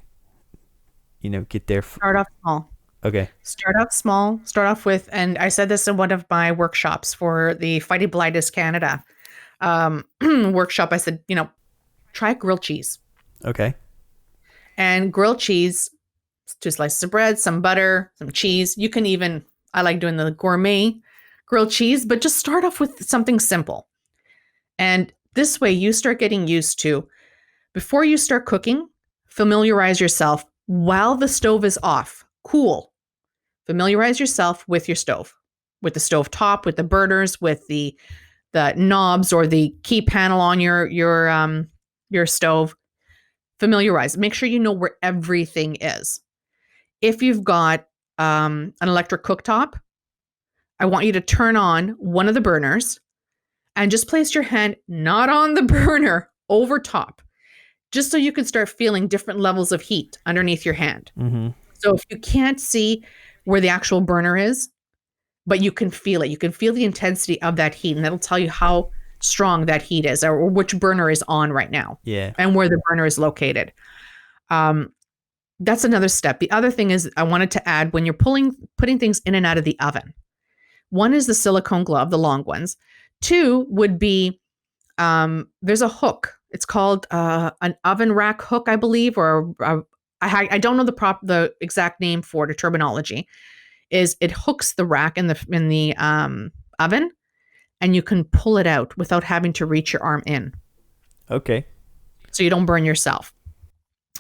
get their Start off small. Okay. Start off small. Start off with, and I said this in one of my workshops for the Fighting Blindness Canada workshop. I said, try grilled cheese. Okay. And grilled cheese, 2 slices of bread, some butter, some cheese. You can even, I like doing the gourmet grilled cheese, but just start off with something simple. And this way you start getting used to, before you start cooking, familiarize yourself while the stove is off. Cool. Familiarize yourself with your stove, with the stove top, with the burners, with the knobs or the key panel on your stove. Familiarize. Make sure you know where everything is. If you've got an electric cooktop, I want you to turn on one of the burners and just place your hand not on the burner, over top, just so you can start feeling different levels of heat underneath your hand. Mm-hmm. So if you can't see where the actual burner is, but you can feel it. You can feel the intensity of that heat, and that'll tell you how strong that heat is, or which burner is on right now. Yeah. And where the burner is located. That's another step. The other thing is I wanted to add, when you're putting things in and out of the oven. One is the silicone glove, the long ones. 2 would be, there's a hook. It's called an oven rack hook, I believe, or I don't know the exact name for the terminology. Is it hooks the rack in the oven, and you can pull it out without having to reach your arm in. Okay. So you don't burn yourself.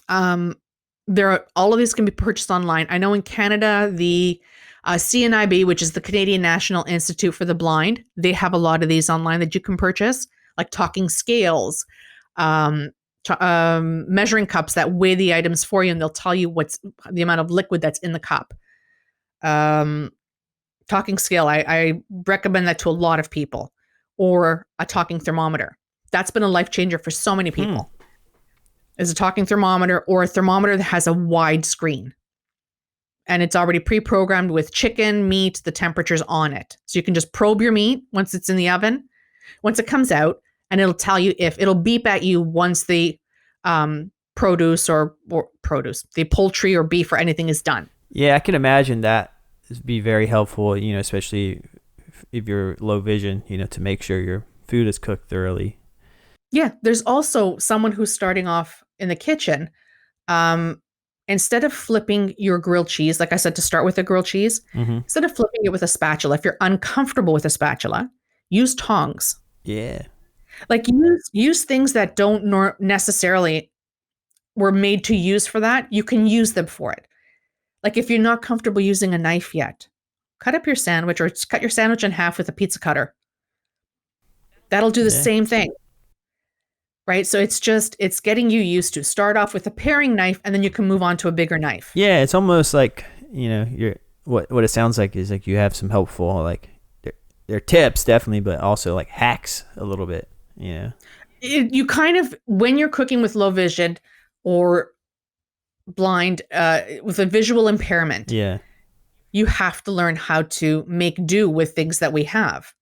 All of these can be purchased online. I know in Canada, the CNIB, which is the Canadian National Institute for the Blind, they have a lot of these online that you can purchase, like talking scales, measuring cups that weigh the items for you, and they'll tell you what's the amount of liquid that's in the cup. Talking scale, I recommend that to a lot of people, or a talking thermometer. That's been a life changer for so many people. Is a talking thermometer, or a thermometer that has a wide screen, and it's already pre-programmed with chicken, meat, the temperatures on it. So you can just probe your meat once it's in the oven, once it comes out, and it'll tell you it'll beep at you once the produce or the poultry or beef or anything is done. Yeah, I can imagine that would be very helpful, especially if you're low vision, to make sure your food is cooked thoroughly. Yeah, there's also someone who's starting off in the kitchen. Instead of flipping your grilled cheese, like I said, to start with the grilled cheese, instead of flipping it with a spatula, if you're uncomfortable with a spatula, use tongs. Yeah. Like use things that don't necessarily were made to use for that. You can use them for it. Like if you're not comfortable using a knife yet, cut up your sandwich or cut your sandwich in half with a pizza cutter. That'll do the Yeah. same thing. Right? So it's getting you used to start off with a paring knife and then you can move on to a bigger knife. Yeah, it's almost like, you're what it sounds like is like you have some helpful, like they're tips definitely, but also like hacks a little bit, You kind of, when you're cooking with low vision or blind, with a visual impairment, Yeah. you have to learn how to make do with things that we have.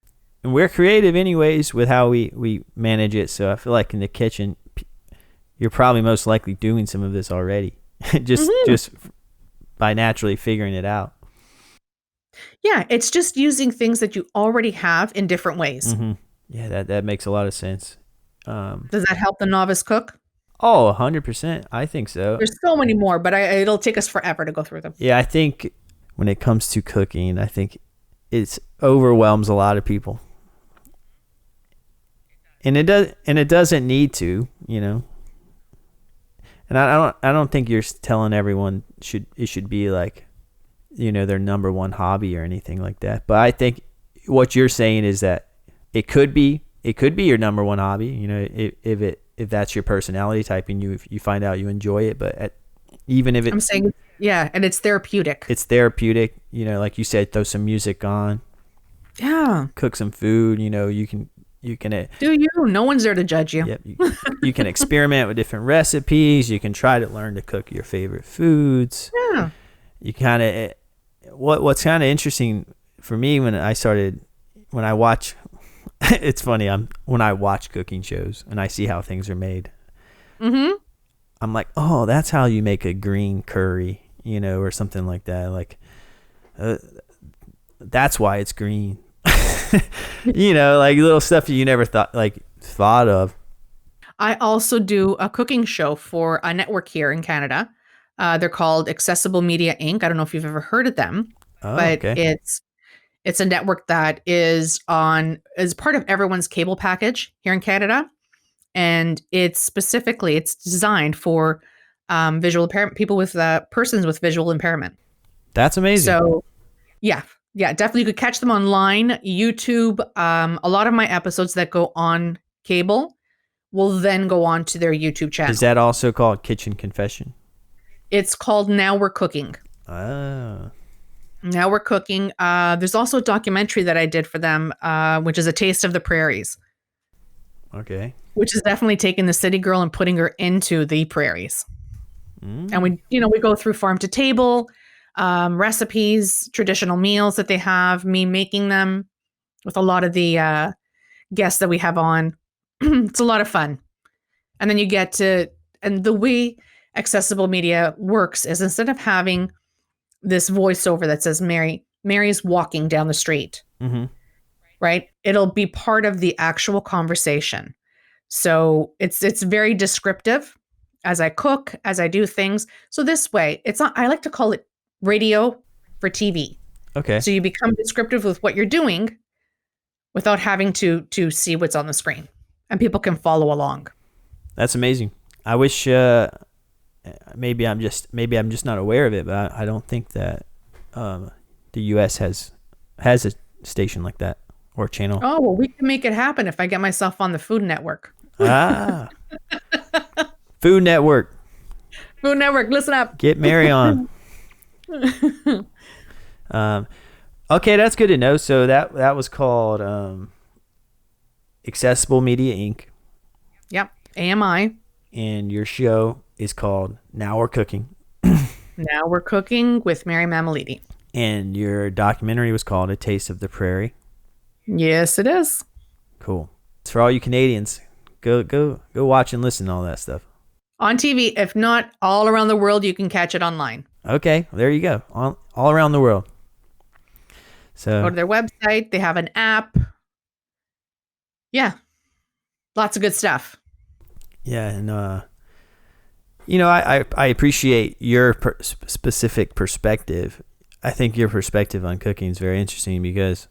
And we're creative anyways with how we manage it. So I feel like in the kitchen, you're probably most likely doing some of this already, just by naturally figuring it out. Yeah, it's just using things that you already have in different ways. Mm-hmm. Yeah, that makes a lot of sense. Does that help the novice cook? Oh, 100%. I think so. There's so many more, but it'll take us forever to go through them. Yeah, I think when it comes to cooking, I think it overwhelms a lot of people. And it doesn't need to, And I don't think you're telling everyone it should be like, their number one hobby or anything like that. But I think what you're saying is that it could be your number one hobby, if that's your personality type and you find out you enjoy it, but even if I'm saying, yeah, and it's therapeutic. It's therapeutic, like you said, throw some music on. Yeah. Cook some food, you can do you? No one's there to judge you. Yep. You can experiment with different recipes. You can try to learn to cook your favorite foods. Yeah. You kind of what's kind of interesting for me when I watch it's funny, when I watch cooking shows and I see how things are made. Mm-hmm. I'm like, "Oh, that's how you make a green curry," or something like that. Like that's why it's green. Like little stuff you never thought of. I also do a cooking show for a network here in Canada. They're called Accessible Media Inc. I don't know if you've ever heard of them, but okay. it's a network that is part of everyone's cable package here in Canada, and it's designed for visual impairment people with persons with visual impairment. That's amazing. So, yeah, definitely you could catch them online, YouTube. A lot of my episodes that go on cable will then go on to their YouTube channel. Is that also called Kitchen Confession? It's called Now We're Cooking. Oh. Now We're Cooking. There's also a documentary that I did for them, which is A Taste of the Prairies. Okay. Which is definitely taking the city girl and putting her into the prairies. And we go through farm to table, recipes, traditional meals that they have, me making them with a lot of the guests that we have on. It's a lot of fun. And then and the way accessible media works is instead of having this voiceover that says Mary's walking down the street, right? It'll be part of the actual conversation. So it's very descriptive as I cook, as I do things. So this way, I like to call it radio for TV. Okay. So you become descriptive with what you're doing without having to see what's on the screen, and people can follow along. That's amazing. I wish maybe I'm just not aware of it, but I don't think that the US has a station like that or channel. Oh, well, we can make it happen if I get myself on the Food Network. Food Network. Food Network, listen up. Get Mary on. Okay, that's good to know. So that was called Accessible Media Inc. Yep, AMI. And your show is called Now We're Cooking. Now We're Cooking with Mary Mammoliti. And your documentary was called A Taste of the Prairie. Yes, it is. Cool. It's for all you Canadians. Go watch and listen to all that stuff. On TV, if not all around the world, you can catch it online. Okay, there you go. All around the world. So go to their website. They have an app. Yeah, lots of good stuff. Yeah, and I appreciate your specific perspective. I think your perspective on cooking is very interesting because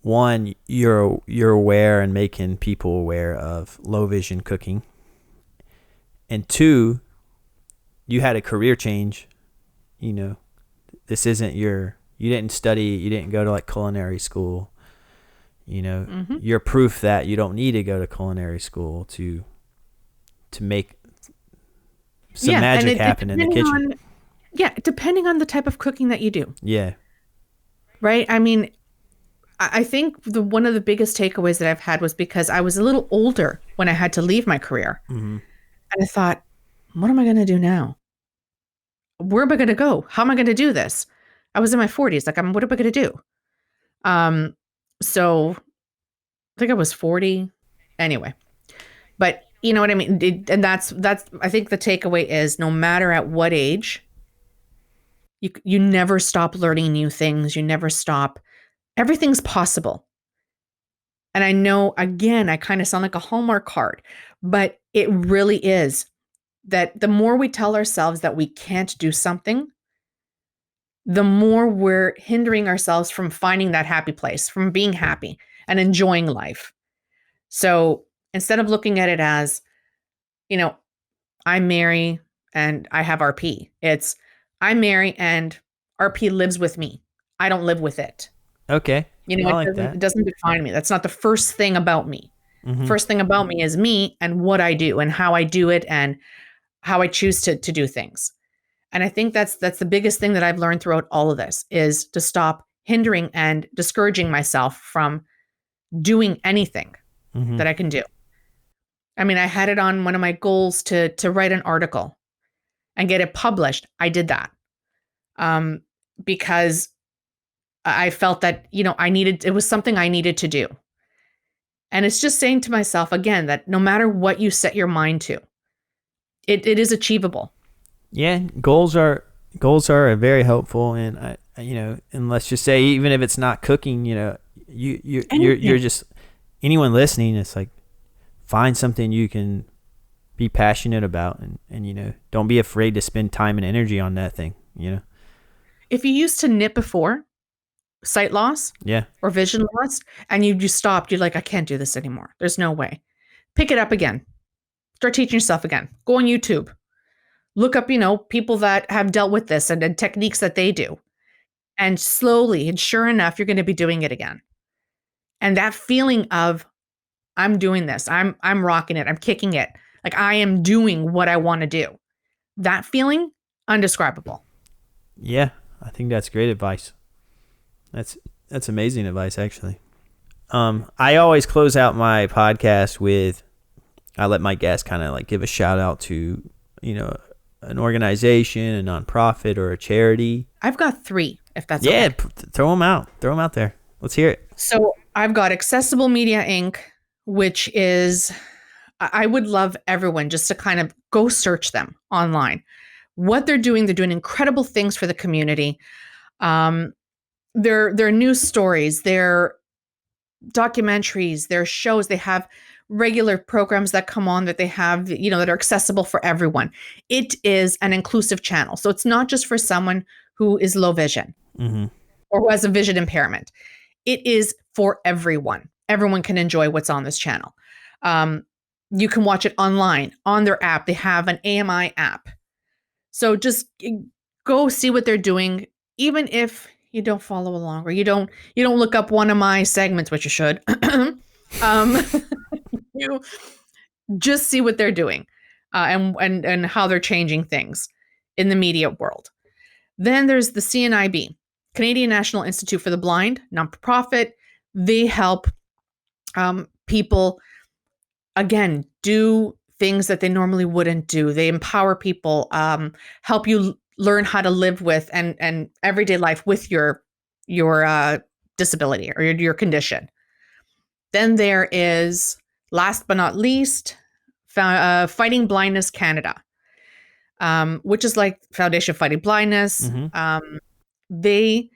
one, you're aware and making people aware of low vision cooking, and two, you had a career change. You know, this isn't you didn't study, you didn't go to like culinary school. You know, you're proof that you don't need to go to culinary school to make some magic happen in the kitchen. Depending on the type of cooking that you do. Yeah. Right? I mean, I think one of the biggest takeaways that I've had was because I was a little older when I had to leave my career. Mm-hmm. And I thought, what am I going to do now? Where am I going to go? How am I going to do this? I was in my 40s. Like, what am I going to do? So I think I was 40 anyway, but you know what I mean? And that's, I think the takeaway is no matter at what age, you never stop learning new things. You never stop. Everything's possible. And I know, again, I kind of sound like a Hallmark card, but it really is that the more we tell ourselves that we can't do something, the more we're hindering ourselves from finding that happy place, from being happy and enjoying life. So instead of looking at it as, I'm Mary and I have RP, it's I'm Mary and RP lives with me. I don't live with it. Okay. I like It doesn't define me. That's not the first thing about me. Mm-hmm. First thing about me is me and what I do and how I do it and how I choose to do things. And I think that's the biggest thing that I've learned throughout all of this is to stop hindering and discouraging myself from doing anything that I can do. I mean, I had it on one of my goals to write an article and get it published. I did that because I felt that, it was something I needed to do. And it's just saying to myself again, that no matter what you set your mind to, it is achievable. Yeah. Goals are very helpful. And and let's just say, even if it's not cooking, you're just, anyone listening, it's like, find something you can be passionate about and don't be afraid to spend time and energy on that thing, If you used to knit before, sight loss or vision loss, and you stopped, you're like, I can't do this anymore. There's no way. Pick it up again. Start teaching yourself again. Go on YouTube. Look up, people that have dealt with this and techniques that they do. And slowly, and sure enough, you're going to be doing it again. And that feeling of, I'm doing this. I'm rocking it. I'm kicking it. Like I am doing what I want to do. That feeling, undescribable. Yeah, I think that's great advice. That's amazing advice, actually. I always close out my podcast with, I let my guests kind of like give a shout out to, an organization, a nonprofit, or a charity. I've got 3, if that's okay. Throw them out. Throw them out there. Let's hear it. So I've got Accessible Media Inc., which is, I would love everyone just to kind of go search them online. What they're doing incredible things for the community. Their news stories, their documentaries, their shows, they have regular programs that come on that they have, that are accessible for everyone. It is an inclusive channel. So it's not just for someone who is low vision or who has a vision impairment. It is for everyone. Everyone can enjoy what's on this channel. You can watch it online on their app. They have an AMI app. So just go see what they're doing, even if you don't follow along or you don't look up one of my segments, which you should. You just see what they're doing and how they're changing things in the media world. Then there's the CNIB, Canadian National Institute for the Blind, nonprofit. They help people, again, do things that they normally wouldn't do. They empower people, help you learn how to live with and everyday life with your disability or your condition. Then there is, last but not least, Fighting Blindness Canada, which is like Foundation Fighting Blindness. They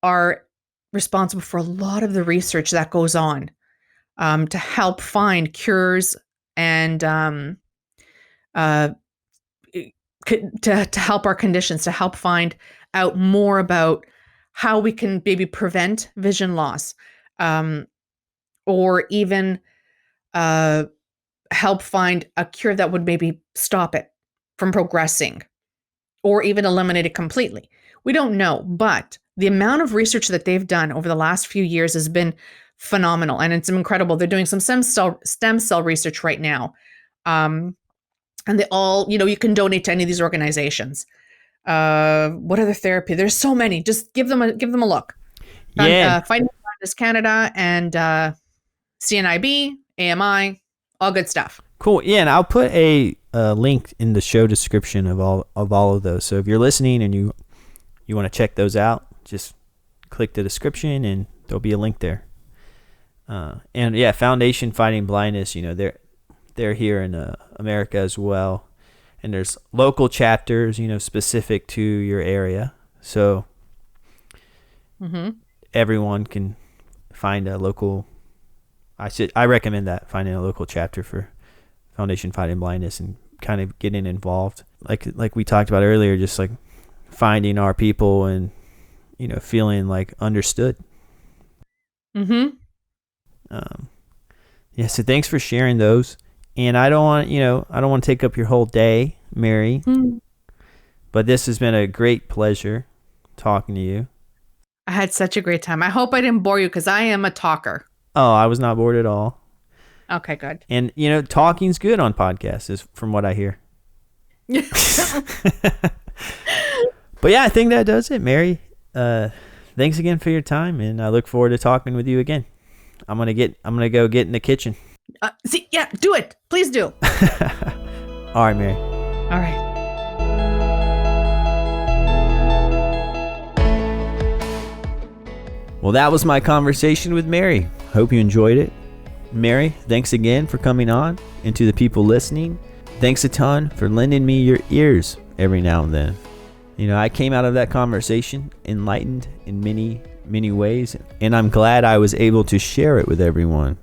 are responsible for a lot of the research that goes on to help find cures and to help our conditions, to help find out more about how we can maybe prevent vision loss, or even help find a cure that would maybe stop it from progressing or even eliminate it completely. We don't know, but the amount of research that they've done over the last few years has been phenomenal, and it's incredible. They're doing some stem cell research right now, and they all, you can donate to any of these organizations. What other therapy? There's so many. Just give them a look. Yeah. Fighting Blindness Canada and CNIB, AMI, all good stuff. Cool. Yeah, and I'll put a link in the show description of all of those. So if you're listening and you want to check those out, just click the description and there'll be a link there. And yeah, Foundation Fighting Blindness, they're here in America as well. And there's local chapters, specific to your area. So everyone can find a local. I recommend that, finding a local chapter for Foundation Fighting Blindness and kind of getting involved. Like we talked about earlier, just like finding our people and feeling like understood. Yeah, so thanks for sharing those. And I don't want to take up your whole day, Mary. But this has been a great pleasure talking to you. I had such a great time. I hope I didn't bore you because I am a talker. Oh, I was not bored at all. Okay, good. And talking's good on podcasts, is from what I hear. But yeah, I think that does it, Mary. Thanks again for your time, and I look forward to talking with you again. I'm gonna go get in the kitchen. Yeah, do it. Please do. All right, Mary. All right. Well, that was my conversation with Mary. Hope you enjoyed it. Mary, thanks again for coming on, and to the people listening, thanks a ton for lending me your ears every now and then. I came out of that conversation enlightened in many, many ways, and I'm glad I was able to share it with everyone.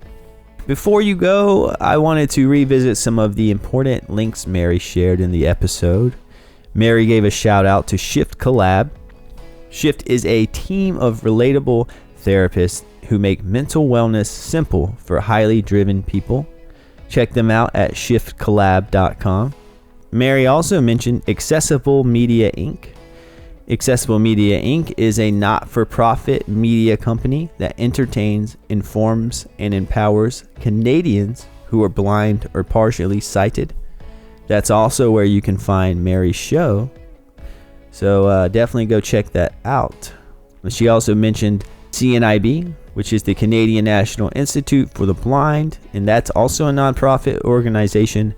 Before you go, I wanted to revisit some of the important links Mary shared in the episode. Mary gave a shout out to Shift Collab. Shift is a team of relatable therapists who make mental wellness simple for highly driven people. Check them out at shiftcollab.com. Mary also mentioned Accessible Media Inc. Accessible Media Inc. is a not-for-profit media company that entertains, informs, and empowers Canadians who are blind or partially sighted. That's also where you can find Mary's show. So definitely go check that out. She also mentioned CNIB, which is the Canadian National Institute for the Blind, and that's also a nonprofit organization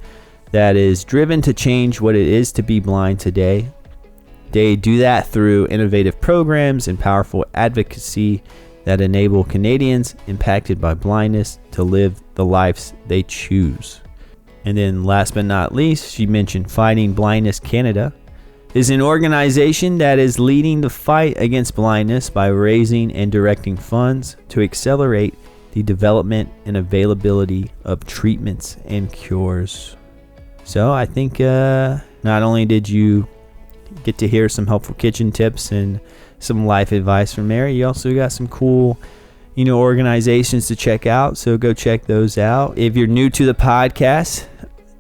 that is driven to change what it is to be blind today. They do that through innovative programs and powerful advocacy that enable Canadians impacted by blindness to live the lives they choose. And then last but not least, she mentioned Fighting Blindness Canada is an organization that is leading the fight against blindness by raising and directing funds to accelerate the development and availability of treatments and cures. So I think not only did you get to hear some helpful kitchen tips and some life advice from Mary, you also got some cool organizations to check out. So go check those out. If you're new to the podcast,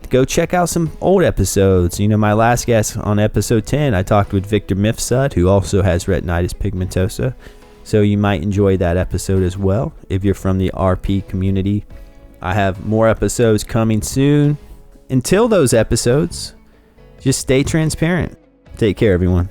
go check out some old episodes. My last guest on episode 10, I talked with Victor Mifsud, who also has retinitis pigmentosa. So you might enjoy that episode as well if you're from the RP community. I have more episodes coming soon. Until those episodes, just stay transparent. Take care, everyone.